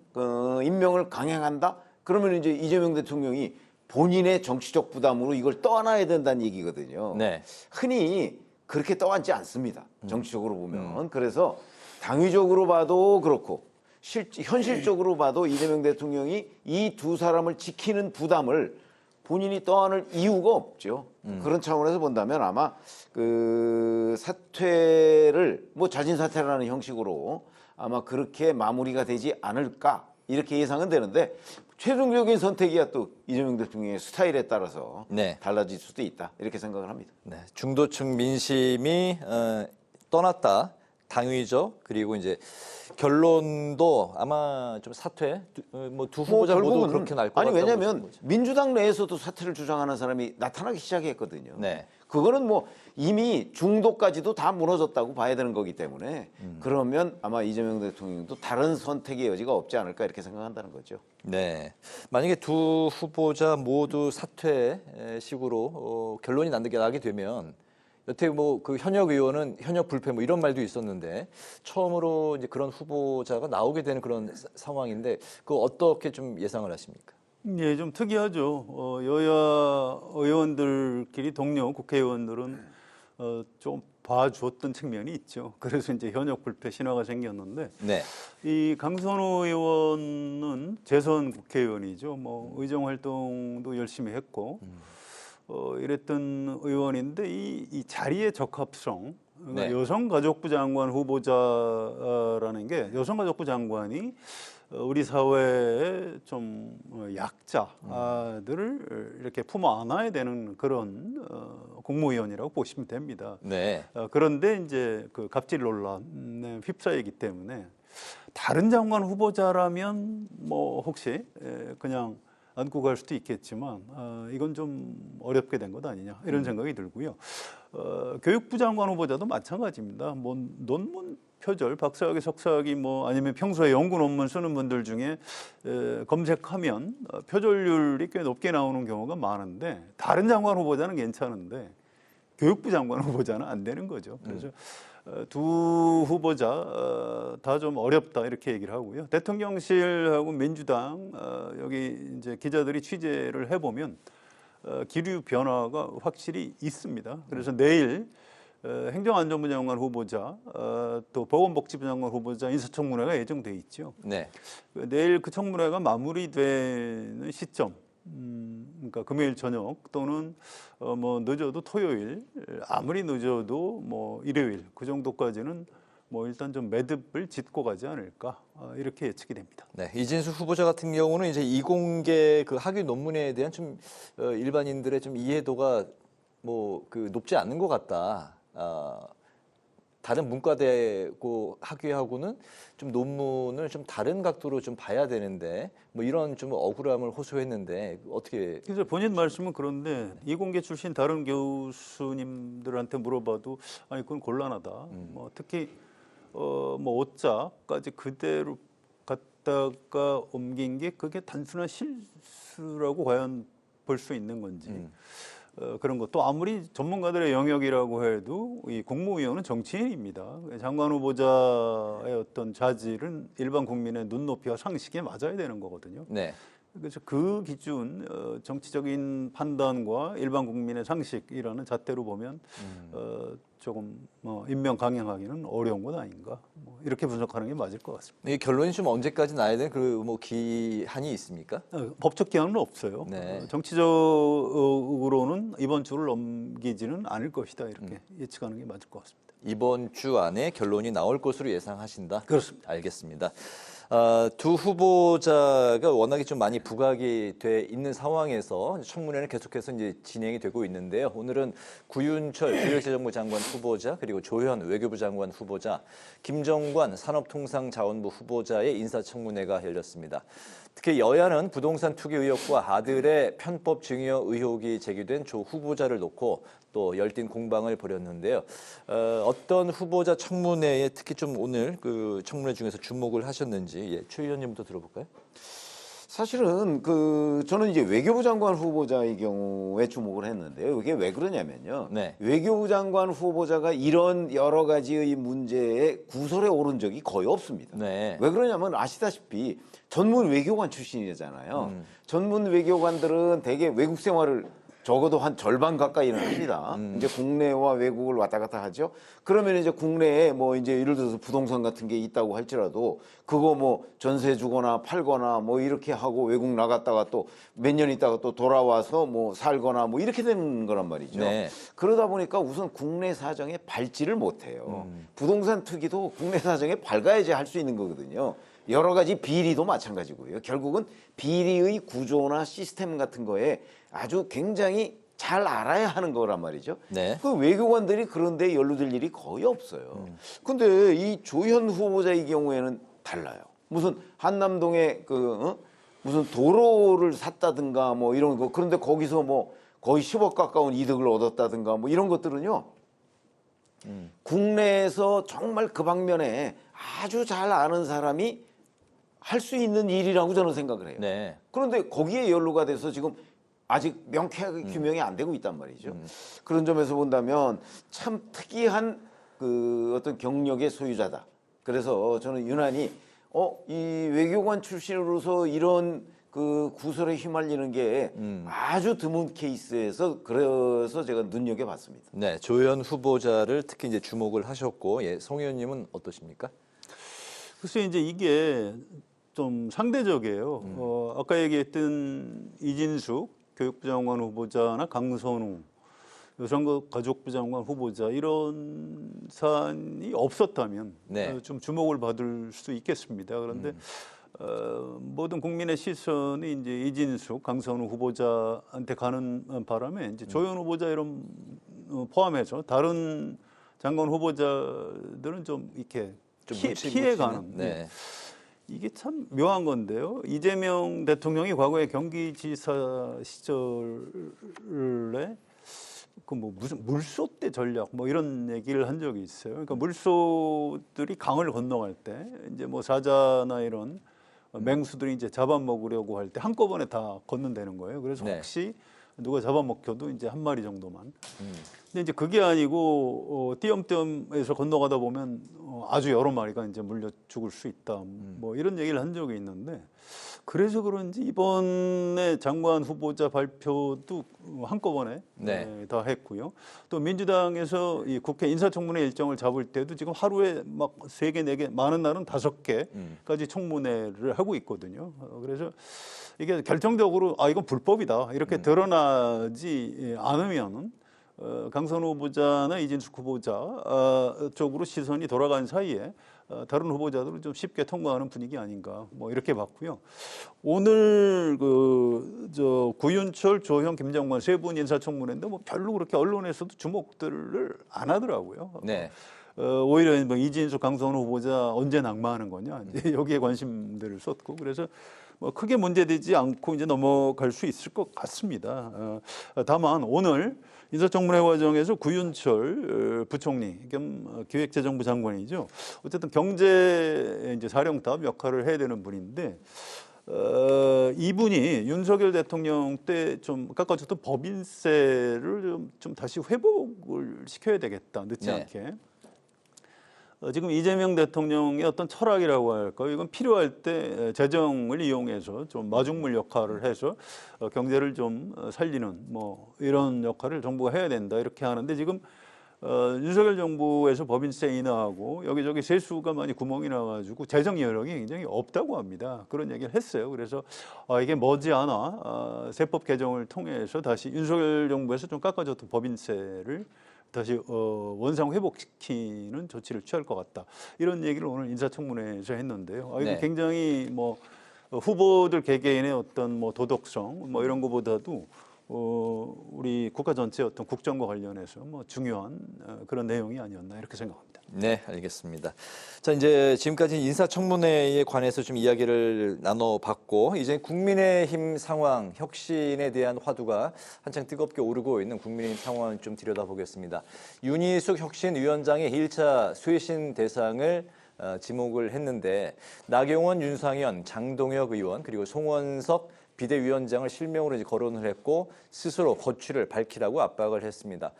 임명을 강행한다? 그러면 이제 이재명 대통령이 본인의 정치적 부담으로 이걸 떠안아야 된다는 얘기거든요. 네. 흔히 그렇게 떠안지 않습니다. 정치적으로 보면. 그래서 당위적으로 봐도 그렇고 현실적으로 봐도 이재명 대통령이 이 두 사람을 지키는 부담을 본인이 떠안을 이유가 없죠. 그런 차원에서 본다면 아마 그 사퇴를 뭐 자진 사퇴라는 형식으로 아마 그렇게 마무리가 되지 않을까 이렇게 예상은 되는데 최종적인 선택이야 또 이재명 대통령의 스타일에 따라서 달라질 수도 있다 이렇게 생각을 합니다. 네, 중도층 민심이 떠났다. 당위죠. 그리고 이제 결론도 아마 좀 사퇴 뭐 두 후보자 모두 그렇게 날 것 같다고. 아니 왜냐하면 민주당 내에서도 사퇴를 주장하는 사람이 나타나기 시작했거든요. 그거는 뭐 이미 중도까지도 다 무너졌다고 봐야 되는 거기 때문에 그러면 아마 이재명 대통령도 다른 선택의 여지가 없지 않을까 이렇게 생각한다는 거죠. 네, 만약에 두 후보자 모두 사퇴식으로 결론이 나게 되면 여태 뭐 그 현역 의원은 현역 불패 뭐 이런 말도 있었는데 처음으로 이제 그런 후보자가 나오게 되는 그런 상황인데 그거 어떻게 좀 예상을 하십니까? 예, 좀 특이하죠. 여야 의원들끼리 동료 국회의원들은 좀 봐주었던 측면이 있죠. 그래서 이제 현역 불패 신화가 생겼는데 이 강선호 의원은 재선 국회의원이죠. 뭐 의정 활동도 열심히 했고. 이랬던 의원인데 이 자리의 적합성, 그러니까 여성가족부 장관 후보자라는 게 여성가족부 장관이 우리 사회의 좀 약자들을 이렇게 품어 안아야 되는 그런 국무위원이라고 보시면 됩니다. 그런데 이제 그 갑질 논란에 휩싸이기 때문에 다른 장관 후보자라면 뭐 혹시 그냥 안고 갈 수도 있겠지만 이건 좀 어렵게 된 것 아니냐 이런 생각이 들고요. 교육부 장관 후보자도 마찬가지입니다. 뭐 논문 표절, 박사학위, 석사학위 뭐 아니면 평소에 연구 논문 쓰는 분들 중에 검색하면 표절률이 꽤 높게 나오는 경우가 많은데 다른 장관 후보자는 괜찮은데 교육부 장관 후보자는 안 되는 거죠. 그래서 두 후보자 다 좀 어렵다 이렇게 얘기를 하고요. 대통령실하고 민주당 여기 이제 기자들이 취재를 해보면 기류 변화가 확실히 있습니다. 그래서 내일 행정안전부 장관 후보자 또 보건복지부 장관 후보자 인사청문회가 예정돼 있죠. 내일 그 청문회가 마무리되는 시점. 그러니까 금요일 저녁 또는 뭐 늦어도 토요일, 아무리 늦어도 뭐 일요일 그 정도까지는 뭐 일단 좀 매듭을 짓고 가지 않을까 이렇게 예측이 됩니다. 이진수 후보자 같은 경우는 이제 이공계 그 학위 논문에 대한 좀 일반인들의 좀 이해도가 뭐 그 높지 않는 것 같다. 다른 문과대고 학위하고는 좀 논문을 좀 다른 각도로 좀 봐야 되는데 뭐 이런 좀 억울함을 호소했는데 어떻게? 그래서 본인 말씀은 그런데 이공계 출신 다른 교수님들한테 물어봐도 아니 그건 곤란하다. 뭐 특히 뭐 오자까지 그대로 갖다가 옮긴 게 그게 단순한 실수라고 과연 볼 수 있는 건지. 그런 것도 아무리 전문가들의 영역이라고 해도 이 국무위원은 정치인입니다. 장관 후보자의 어떤 자질은 일반 국민의 눈높이와 상식에 맞아야 되는 거거든요. 그래서 그 기준, 정치적인 판단과 일반 국민의 상식이라는 잣대로 보면 조금 임명 강행하기는 어려운 것 아닌가 뭐 이렇게 분석하는 게 맞을 것 같습니다. 이 결론이 좀 언제까지 나야 되는 그 뭐 기한이 있습니까? 법적 기한은 없어요. 정치적으로는 이번 주를 넘기지는 않을 것이다 이렇게 예측하는 게 맞을 것 같습니다. 이번 주 안에 결론이 나올 것으로 예상하신다? 그렇습니다. 알겠습니다. 두 후보자가 워낙에 좀 많이 부각이 돼 있는 상황에서 청문회는 계속해서 이제 진행이 되고 있는데요. 오늘은 구윤철 기획재정부 장관 후보자 그리고 조현 외교부 장관 후보자, 김정관 산업통상자원부 후보자의 인사청문회가 열렸습니다. 특히 여야는 부동산 투기 의혹과 아들의 편법 증여 의혹이 제기된 조 후보자를 놓고 또 열띤 공방을 벌였는데요. 어떤 후보자 청문회에 특히 좀 오늘 그 청문회 중에서 주목을 하셨는지 최 의원님부터 들어볼까요? 사실은 저는 이제 외교부 장관 후보자의 경우에 주목을 했는데요. 이게 왜 그러냐면요. 외교부 장관 후보자가 이런 여러 가지의 문제에 구설에 오른 적이 거의 없습니다. 왜 그러냐면 아시다시피 전문 외교관 출신이잖아요. 전문 외교관들은 대개 외국 생활을 적어도 한 절반 가까이는 합니다. 이제 국내와 외국을 왔다 갔다 하죠. 그러면 이제 국내에 뭐 이제 예를 들어서 부동산 같은 게 있다고 할지라도 그거 뭐 전세 주거나 팔거나 뭐 이렇게 하고 외국 나갔다가 또 몇 년 있다가 또 돌아와서 뭐 살거나 뭐 이렇게 되는 거란 말이죠. 네. 그러다 보니까 우선 국내 사정에 밟지를 못해요. 부동산 투기도 국내 사정에 밝아야지 할 수 있는 거거든요. 여러 가지 비리도 마찬가지고요. 결국은 비리의 구조나 시스템 같은 거에 아주 굉장히 잘 알아야 하는 거란 말이죠. 네. 그 외교관들이 그런데 연루될 일이 거의 없어요. 근데 이 조현 후보자의 경우에는 달라요. 무슨 한남동에 무슨 도로를 샀다든가 뭐 이런 거, 그런데 거기서 뭐 거의 10억 가까운 이득을 얻었다든가 뭐 이런 것들은요. 국내에서 정말 그 방면에 아주 잘 아는 사람이 할 수 있는 일이라고 저는 생각을 해요. 네. 그런데 거기에 연루가 돼서 지금 아직 명쾌하게 규명이 안 되고 있단 말이죠. 그런 점에서 본다면 참 특이한 그 어떤 경력의 소유자다. 그래서 저는 유난히 이 외교관 출신으로서 이런 그 구설에 휘말리는 게 아주 드문 케이스에서 그래서 제가 눈여겨봤습니다. 네, 조현 후보자를 특히 이제 주목을 하셨고, 예, 송 의원님은 어떠십니까? 글쎄 이제 이게 좀 상대적이에요. 아까 얘기했던 이진숙 교육부 장관 후보자나 강선우 여성가족부 장관 후보자 이런 사안이 없었다면 네. 좀 주목을 받을 수 있겠습니다. 그런데 모든 국민의 시선이 이제 이진숙, 강선우 후보자한테 가는 바람에 이제 조현 후보자 이런 포함해서 다른 장관 후보자들은 좀 이렇게 피해가는. 네. 이게 참 묘한 건데요. 이재명 대통령이 과거에 경기지사 시절에 그 뭐 무슨 물소대 전략 뭐 이런 얘기를 한 적이 있어요. 그러니까 물소들이 강을 건너갈 때 이제 뭐 사자나 이런 맹수들이 이제 잡아먹으려고 할 때 한꺼번에 다 건넌다는 거예요. 그래서 네. 혹시 누가 잡아먹혀도 이제 한 마리 정도만. 근데 이제 그게 아니고 띄엄띄엄에서 건너가다 보면 아주 여러 마리가 이제 물려 죽을 수 있다. 뭐 이런 얘기를 한 적이 있는데 그래서 그런지 이번에 장관 후보자 발표도 한꺼번에 네. 다 했고요. 또 민주당에서 이 국회 인사청문회 일정을 잡을 때도 지금 하루에 막 3개, 4개, 많은 날은 5개까지 청문회를 하고 있거든요. 그래서 이게 결정적으로 이건 불법이다 이렇게 드러나지 않으면은 강선우 후보자나 이진숙 후보자 쪽으로 시선이 돌아간 사이에 다른 후보자들은 좀 쉽게 통과하는 분위기 아닌가 뭐 이렇게 봤고요. 오늘 구윤철, 조형, 김정관 세 분 인사청문회인데 뭐 별로 그렇게 언론에서도 주목들을 안 하더라고요. 네. 오히려 뭐 이진숙, 강선우 후보자 언제 낙마하는 거냐 이제 여기에 관심들을 쏟고 그래서 뭐 크게 문제되지 않고 이제 넘어갈 수 있을 것 같습니다. 다만 오늘 인사청문회 과정에서 구윤철 부총리 겸 기획재정부 장관이죠. 어쨌든 경제 이제 사령탑 역할을 해야 되는 분인데 이분이 윤석열 대통령 때 좀 깎아줬던 법인세를 좀 다시 회복을 시켜야 되겠다 늦지 않게. 지금 이재명 대통령의 어떤 철학이라고 할까요? 이건 필요할 때 재정을 이용해서 좀 마중물 역할을 해서 경제를 좀 살리는 뭐 이런 역할을 정부가 해야 된다 이렇게 하는데 지금 윤석열 정부에서 법인세 인하하고 여기저기 세수가 많이 구멍이 나가지고 재정 여력이 굉장히 없다고 합니다. 그런 얘기를 했어요. 그래서 이게 머지않아 세법 개정을 통해서 다시 윤석열 정부에서 좀 깎아줬던 법인세를 다시 원상 회복시키는 조치를 취할 것 같다. 이런 얘기를 오늘 인사청문회에서 했는데요. 이거 굉장히 뭐 후보들 개개인의 어떤 뭐 도덕성 뭐 이런 것보다도 우리 국가 전체 어떤 국정과 관련해서 뭐 중요한 그런 내용이 아니었나 이렇게 생각합니다. 네, 알겠습니다. 자, 이제 지금까지 인사청문회에 관해서 좀 이야기를 나눠봤고 이제 국민의힘 상황, 혁신에 대한 화두가 한창 뜨겁게 오르고 있는 국민의힘 상황을 좀 들여다보겠습니다. 윤희숙 혁신위원장의 1차 쇄신 대상을 지목을 했는데 나경원, 윤상현, 장동혁 의원 그리고 송원석 비대위원장을 실명으로 이제 거론을 했고 스스로 거취를 밝히라고 압박을 했습니다.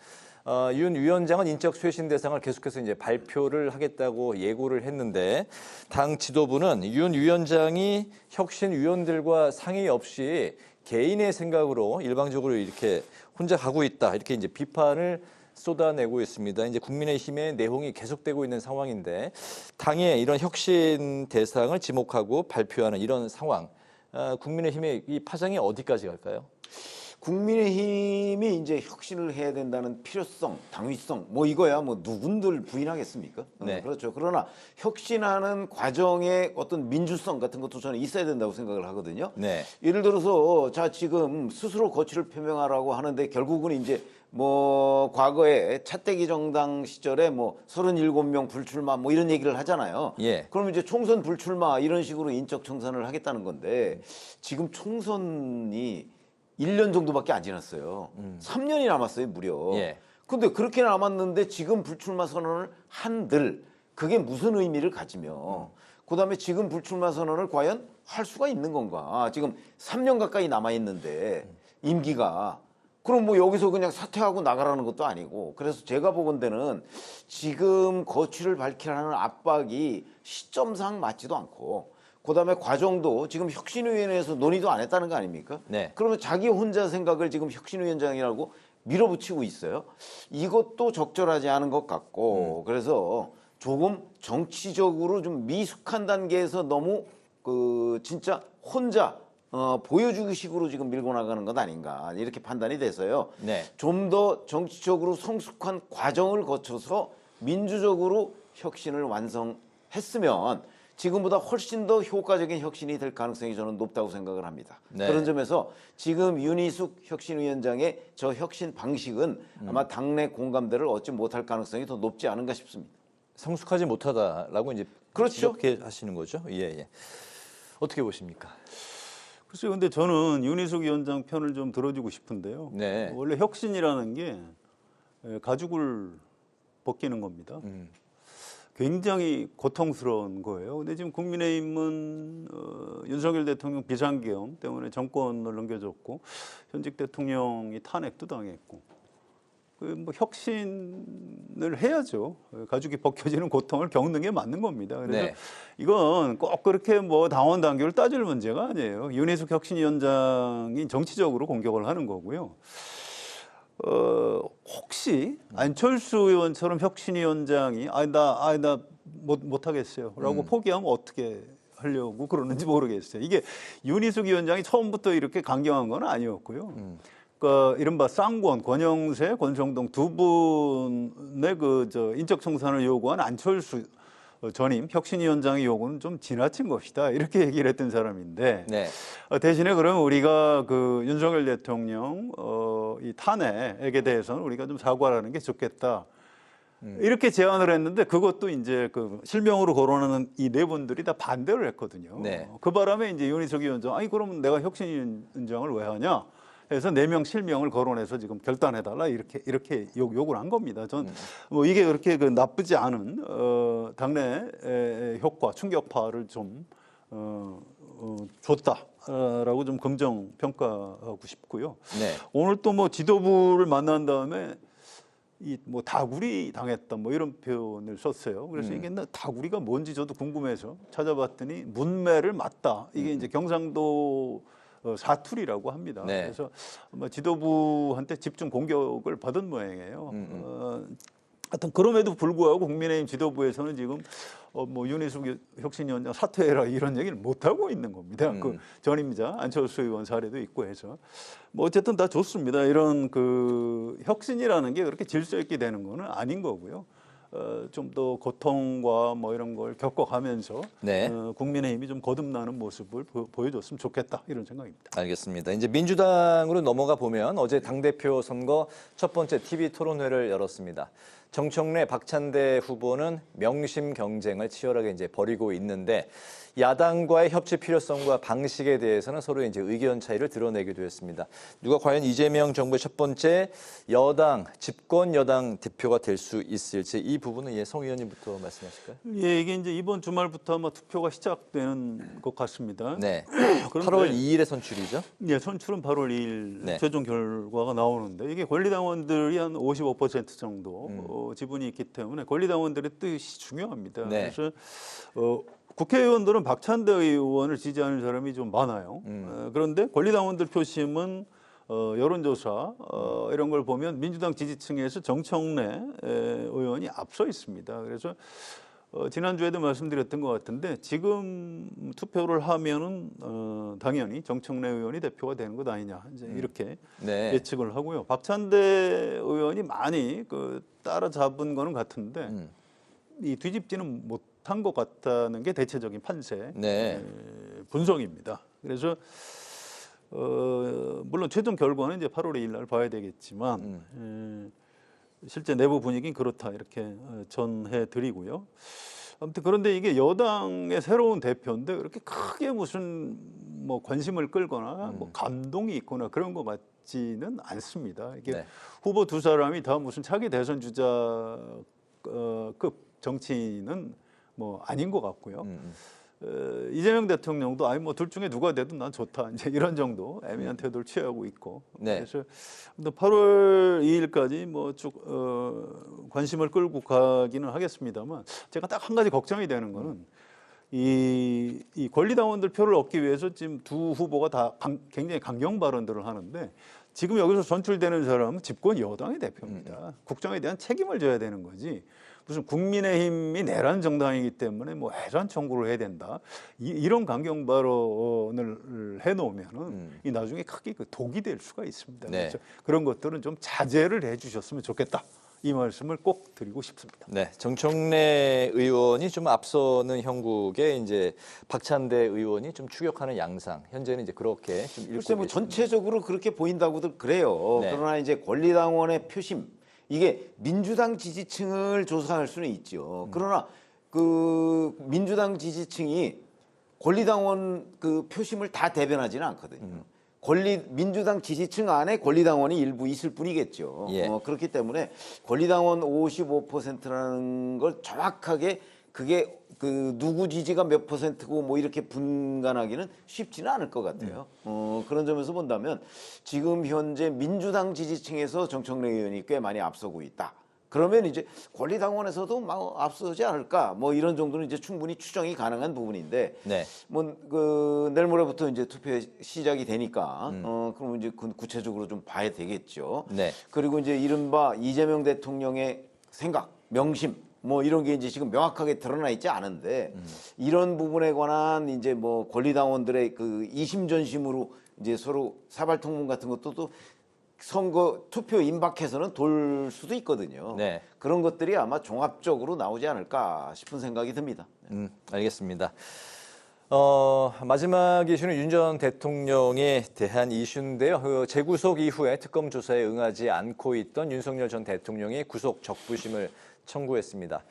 윤 위원장은 인적 쇄신 대상을 계속해서 이제 발표를 하겠다고 예고를 했는데 당 지도부는 윤 위원장이 혁신 위원들과 상의 없이 개인의 생각으로 일방적으로 이렇게 혼자 가고 있다 이렇게 이제 비판을 쏟아내고 있습니다. 이제 국민의힘의 내홍이 계속되고 있는 상황인데 당의 이런 혁신 대상을 지목하고 발표하는 이런 상황, 국민의힘의 이 파장이 어디까지 갈까요? 국민의힘이 이제 혁신을 해야 된다는 필요성, 당위성 뭐 이거야 뭐 누군들 부인하겠습니까? 네. 그렇죠. 그러나 혁신하는 과정에 어떤 민주성 같은 것도 저는 있어야 된다고 생각을 하거든요. 네. 예를 들어서 자 지금 스스로 거취를 표명하라고 하는데 결국은 이제 뭐 과거에 차떼기 정당 시절에 뭐 37명 불출마 뭐 이런 얘기를 하잖아요. 예. 그럼 이제 총선 불출마 이런 식으로 인적 청산을 하겠다는 건데 지금 총선이 1년 정도밖에 안 지났어요. 3년이 남았어요, 무려. 예. 근데 그렇게 남았는데 지금 불출마 선언을 한들 그게 무슨 의미를 가지며 그다음에 지금 불출마 선언을 과연 할 수가 있는 건가? 지금 3년 가까이 남아 있는데 임기가 그럼 뭐 여기서 그냥 사퇴하고 나가라는 것도 아니고 그래서 제가 보건대는 지금 거취를 밝히라는 압박이 시점상 맞지도 않고 그다음에 과정도 지금 혁신위원회에서 논의도 안 했다는 거 아닙니까? 네. 그러면 자기 혼자 생각을 지금 혁신위원장이라고 밀어붙이고 있어요. 이것도 적절하지 않은 것 같고 그래서 조금 정치적으로 좀 미숙한 단계에서 너무 진짜 혼자 보여주기 식으로 지금 밀고 나가는 것 아닌가 이렇게 판단이 돼서요. 네. 좀 더 정치적으로 성숙한 과정을 거쳐서 민주적으로 혁신을 완성했으면 지금보다 훨씬 더 효과적인 혁신이 될 가능성이 저는 높다고 생각을 합니다. 네. 그런 점에서 지금 윤희숙 혁신위원장의 저 혁신 방식은 아마 당내 공감대를 얻지 못할 가능성이 더 높지 않은가 싶습니다. 성숙하지 못하다라고 이제 그렇죠. 지적해 하시는 거죠. 예, 예. 어떻게 보십니까? 글쎄요, 근데 저는 윤희숙 위원장 편을 좀 들어주고 싶은데요. 네. 원래 혁신이라는 게 가죽을 벗기는 겁니다. 굉장히 고통스러운 거예요. 근데 지금 국민의힘은 윤석열 대통령 비상계엄 때문에 정권을 넘겨줬고 현직 대통령이 탄핵도 당했고 뭐 혁신을 해야죠. 가죽이 벗겨지는 고통을 겪는 게 맞는 겁니다. 그래서 네. 이건 꼭 그렇게 뭐 당원 당규를 따질 문제가 아니에요. 윤희숙 혁신위원장이 정치적으로 공격을 하는 거고요. 혹시 안철수 의원처럼 혁신위원장이 나 못하겠어요라고 포기하면 어떻게 하려고 그러는지 모르겠어요. 이게 윤희숙 위원장이 처음부터 이렇게 강경한 건 아니었고요. 그러니까 이른바 쌍권, 권영세, 권성동 두 분의 인적 청산을 요구한 안철수 전임 혁신위원장의 요구는 좀 지나친 것이다 이렇게 얘기를 했던 사람인데 네. 대신에 그러면 우리가 윤석열 대통령 이 탄핵에 대해서는 우리가 좀 사과하는 게 좋겠다 이렇게 제안을 했는데 그것도 이제 실명으로 거론하는 이 네 분들이 다 반대를 했거든요. 네. 그 바람에 이제 윤희숙 위원장 그러면 내가 혁신위원장을 왜 하냐? 해서 4명 실명을 거론해서 지금 결단해달라 이렇게 요구를 한 겁니다. 전 뭐 이게 그렇게 나쁘지 않은 당내 효과 충격파를 좀 줬다라고 좀 긍정 평가하고 싶고요. 네. 오늘 또 뭐 지도부를 만난 다음에 뭐 다구리 당했다 뭐 이런 표현을 썼어요. 그래서 이게 다구리가 뭔지 저도 궁금해서 찾아봤더니 문매를 맞다. 이게 이제 경상도 사투리라고 합니다. 네. 그래서 아마 지도부한테 집중 공격을 받은 모양이에요. 하여튼 그럼에도 불구하고 국민의힘 지도부에서는 지금 뭐 윤희숙 혁신위원장 사퇴해라 이런 얘기를 못 하고 있는 겁니다. 그 전임자 안철수 의원 사례도 있고 해서 뭐 어쨌든 다 좋습니다. 이런 혁신이라는 게 그렇게 질서 있게 되는 거는 아닌 거고요. 좀 더 고통과 뭐 이런 걸 겪어가면서 네. 국민의힘이 좀 거듭나는 모습을 보여줬으면 좋겠다 이런 생각입니다. 알겠습니다. 이제 민주당으로 넘어가 보면 어제 당대표 선거 첫 번째 TV 토론회를 열었습니다. 정청래, 박찬대 후보는 명심 경쟁을 치열하게 이제 벌이고 있는데 야당과의 협치 필요성과 방식에 대해서는 서로 이제 의견 차이를 드러내기도 했습니다. 누가 과연 이재명 정부의 첫 번째 여당, 집권 여당 대표가 될 수 있을지 이 부분은 송 의원님부터 말씀하실까요? 예, 이게 이제 이번 주말부터 아마 투표가 시작되는 것 같습니다. 네. 8월 2일에 선출이죠? 네, 선출은 8월 2일 네. 최종 결과가 나오는데 이게 권리당원들이 한 55% 정도 지분이 있기 때문에 권리당원들의 뜻이 중요합니다. 네. 그래서 국회의원들은 박찬대 의원을 지지하는 사람이 좀 많아요. 그런데 권리당원들 표심은 여론조사 이런 걸 보면 민주당 지지층에서 정청래 의원이 앞서 있습니다. 그래서 지난주에도 말씀드렸던 것 같은데 지금 투표를 하면은 당연히 정청래 의원이 대표가 되는 것 아니냐 이제 이렇게 네. 예측을 하고요. 박찬대 의원이 많이 따라잡은 거는 같은데 이 뒤집지는 못한 것 같다는 게 대체적인 판세 네. 분석입니다. 그래서 물론 최종 결과는 이제 8월 2일 날 봐야 되겠지만 실제 내부 분위기는 그렇다 이렇게 전해드리고요. 아무튼 그런데 이게 여당의 새로운 대표인데 그렇게 크게 무슨 뭐 관심을 끌거나 뭐 감동이 있거나 그런 것 같지는 않습니다. 이게 네. 후보 두 사람이 다 무슨 차기 대선 주자급 정치인은 뭐 아닌 것 같고요. 이재명 대통령도 아니 뭐 둘 중에 누가 돼도 난 좋다 이제 이런 정도 애매한 태도를 취하고 있고 네. 그래서 8월 2일까지 뭐 쭉 관심을 끌고 가기는 하겠습니다만 제가 딱 한 가지 걱정이 되는 거는 이 권리당원들 표를 얻기 위해서 지금 두 후보가 다 굉장히 강경 발언들을 하는데 지금 여기서 선출되는 사람은 집권 여당의 대표입니다. 국정에 대한 책임을 져야 되는 거지. 무슨 국민의힘이 내란 정당이기 때문에 뭐 해산 청구를 해야 된다. 이런 강경 발언을 해놓으면은 이 나중에 크게 독이 될 수가 있습니다. 네. 그래서 그런 것들은 좀 자제를 해주셨으면 좋겠다. 이 말씀을 꼭 드리고 싶습니다. 네, 정청래 의원이 좀 앞서는 형국에 이제 박찬대 의원이 좀 추격하는 양상. 현재는 이제 그렇게 좀 읽고 글쎄 뭐 계십니다. 전체적으로 그렇게 보인다고들 그래요. 네. 그러나 이제 권리당원의 표심 이게 민주당 지지층을 조사할 수는 있죠. 그러나 그 민주당 지지층이 권리당원 그 표심을 다 대변하지는 않거든요. 민주당 지지층 안에 권리당원이 일부 있을 뿐이겠죠. 예. 그렇기 때문에 권리당원 55%라는 걸 정확하게 그게 그 누구 지지가 몇 %고 뭐 이렇게 분간하기는 쉽지는 않을 것 같아요. 그런 점에서 본다면 지금 현재 민주당 지지층에서 정청래 의원이 꽤 많이 앞서고 있다. 그러면 이제 권리당원에서도 막 앞서지 않을까 뭐 이런 정도는 이제 충분히 추정이 가능한 부분인데 네. 뭐 그 내일 모레부터 이제 투표 시작이 되니까 그럼 이제 구체적으로 좀 봐야 되겠죠. 네. 그리고 이제 이른바 이재명 대통령의 생각, 명심 뭐 이런 게 이제 지금 명확하게 드러나 있지 않은데 이런 부분에 관한 이제 뭐 권리당원들의 그 이심전심으로 이제 서로 사발통문 같은 것도 또 선거 투표 임박해서는 돌 수도 있거든요. 네. 그런 것들이 아마 종합적으로 나오지 않을까 싶은 생각이 듭니다. 알겠습니다. 마지막 이슈는 윤 전 대통령에 대한 이슈인데요. 그 재구속 이후에 특검 조사에 응하지 않고 있던 윤석열 전 대통령이 구속 적부심을 청구했습니다.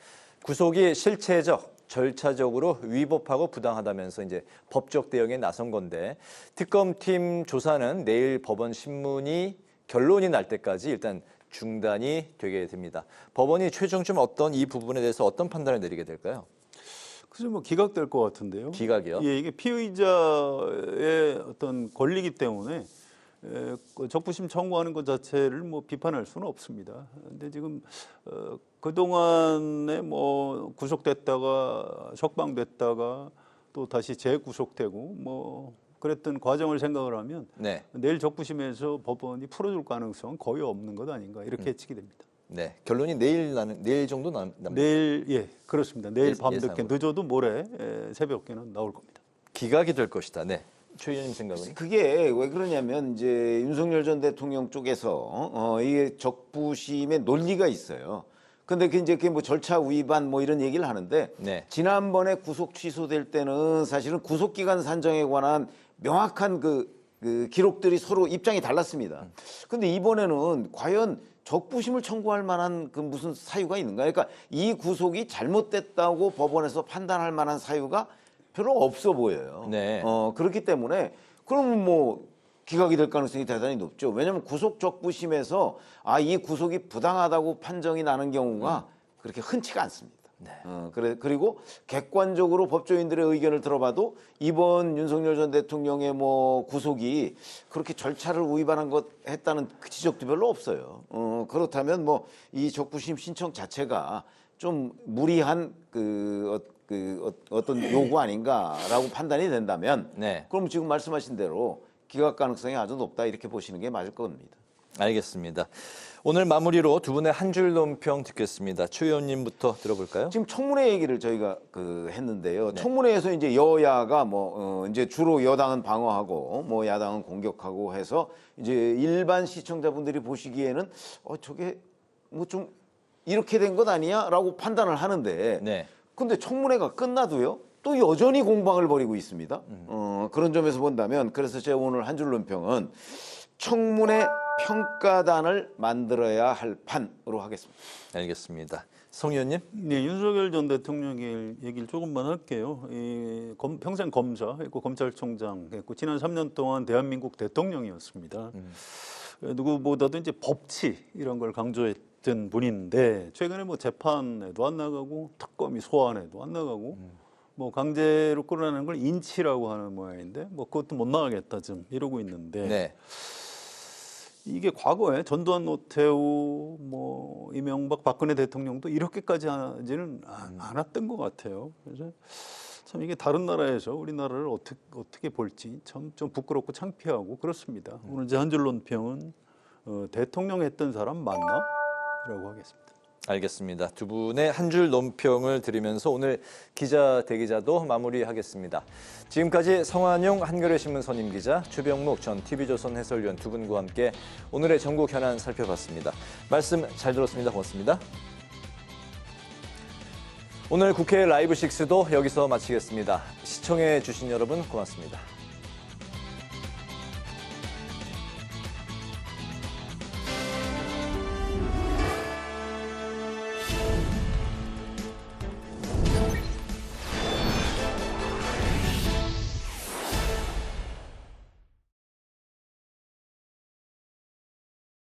구속이 실체적, 절차적으로 위법하고 부당하다면서 이제 법적 대응에 나선 건데 특검팀 조사는 내일 법원 신문이 결론이 날 때까지 일단 중단이 되게 됩니다. 법원이 최종점 어떤 이 부분에 대해서 어떤 판단을 내리게 될까요? 그래서 뭐 기각될 것 같은데요. 기각이요? 예, 이게 피의자의 어떤 권리이기 때문에 적부심 청구하는 것 자체를 뭐 비판할 수는 없습니다. 근데 지금 그동안에 뭐 구속됐다가 석방됐다가 또 다시 재구속되고 뭐 그랬던 과정을 생각을 하면 네. 내일 적부심에서 법원이 풀어줄 가능성은 거의 없는 것 아닌가 이렇게 예측이 됩니다. 네, 결론이 내일 정도 납니다. 내일 예 그렇습니다. 내일 밤늦게 예상으로. 늦어도 모레 새벽에는 나올 겁니다. 기각이 될 것이다. 네. 최 의원님 생각은? 그게 왜 그러냐면 이제 윤석열 전 대통령 쪽에서 이게 적부심의 논리가 있어요. 근데 그게 뭐 절차 위반 뭐 이런 얘기를 하는데 네. 지난번에 구속 취소될 때는 사실은 구속 기간 산정에 관한 명확한 그 기록들이 서로 입장이 달랐습니다. 근데 이번에는 과연 적부심을 청구할 만한 그 무슨 사유가 있는가? 그러니까 이 구속이 잘못됐다고 법원에서 판단할 만한 사유가 별로 없어 보여요. 네. 그렇기 때문에 그러면 뭐 기각이 될 가능성이 대단히 높죠. 왜냐하면 구속 적부심에서 이 구속이 부당하다고 판정이 나는 경우가 그렇게 흔치가 않습니다. 네. 그리고 객관적으로 법조인들의 의견을 들어봐도 이번 윤석열 전 대통령의 뭐 구속이 그렇게 절차를 위반한 것 했다는 그 지적도 별로 없어요. 그렇다면 뭐 이 적부심 신청 자체가 좀 무리한 그 어떤 요구 아닌가라고 판단이 된다면 그럼 지금 말씀하신 대로 기각 가능성이 아주 높다 이렇게 보시는 게 맞을 겁니다. 알겠습니다. 오늘 마무리로 두 분의 한 줄 논평 듣겠습니다. 최 의원님부터 들어볼까요? 지금 청문회 얘기를 저희가 했는데요. 청문회에서 이제 여야가 이제 주로 여당은 방어하고 야당은 공격하고 해서 이제 일반 시청자분들이 보시기에는 저게 좀 이렇게 된 것 아니야라고 판단을 하는데 근데 청문회가 끝나도요. 또 여전히 공방을 벌이고 있습니다. 그런 점에서 본다면 그래서 제가 오늘 한 줄 논평은 청문회 평가단을 만들어야 할 판으로 하겠습니다. 알겠습니다. 성 의원님? 네, 윤석열 전 대통령 얘기를 조금만 할게요. 평생 검사, 검찰총장, 지난 3년 동안 대한민국 대통령이었습니다. 누구보다도 이제 법치 이런 걸 강조했던 분인데 최근에 재판에도 안 나가고 특검이 소환에도 안 나가고 강제로 끌어내는 걸 인치라고 하는 모양인데 그것도 못 나가겠다 좀 이러고 있는데 이게 과거에 전두환, 노태우, 이명박, 박근혜 대통령도 이렇게까지 하지는 않았던 것 같아요. 그래서 참 이게 다른 나라에서 우리나라를 어떻게 볼지 참 좀 부끄럽고 창피하고 그렇습니다. 오늘 제 한 줄 논평은 대통령 했던 사람 맞나? 라고 하겠습니다. 알겠습니다. 두 분의 한 줄 논평을 들으면서 오늘 기자 대기자도 마무리하겠습니다. 지금까지 성한용 한겨레신문 선임기자, 최병묵 전 TV조선 해설위원 두 분과 함께 오늘의 전국 현안 살펴봤습니다. 말씀 잘 들었습니다. 고맙습니다. 오늘 국회 라이브 6도 여기서 마치겠습니다. 시청해 주신 여러분 고맙습니다.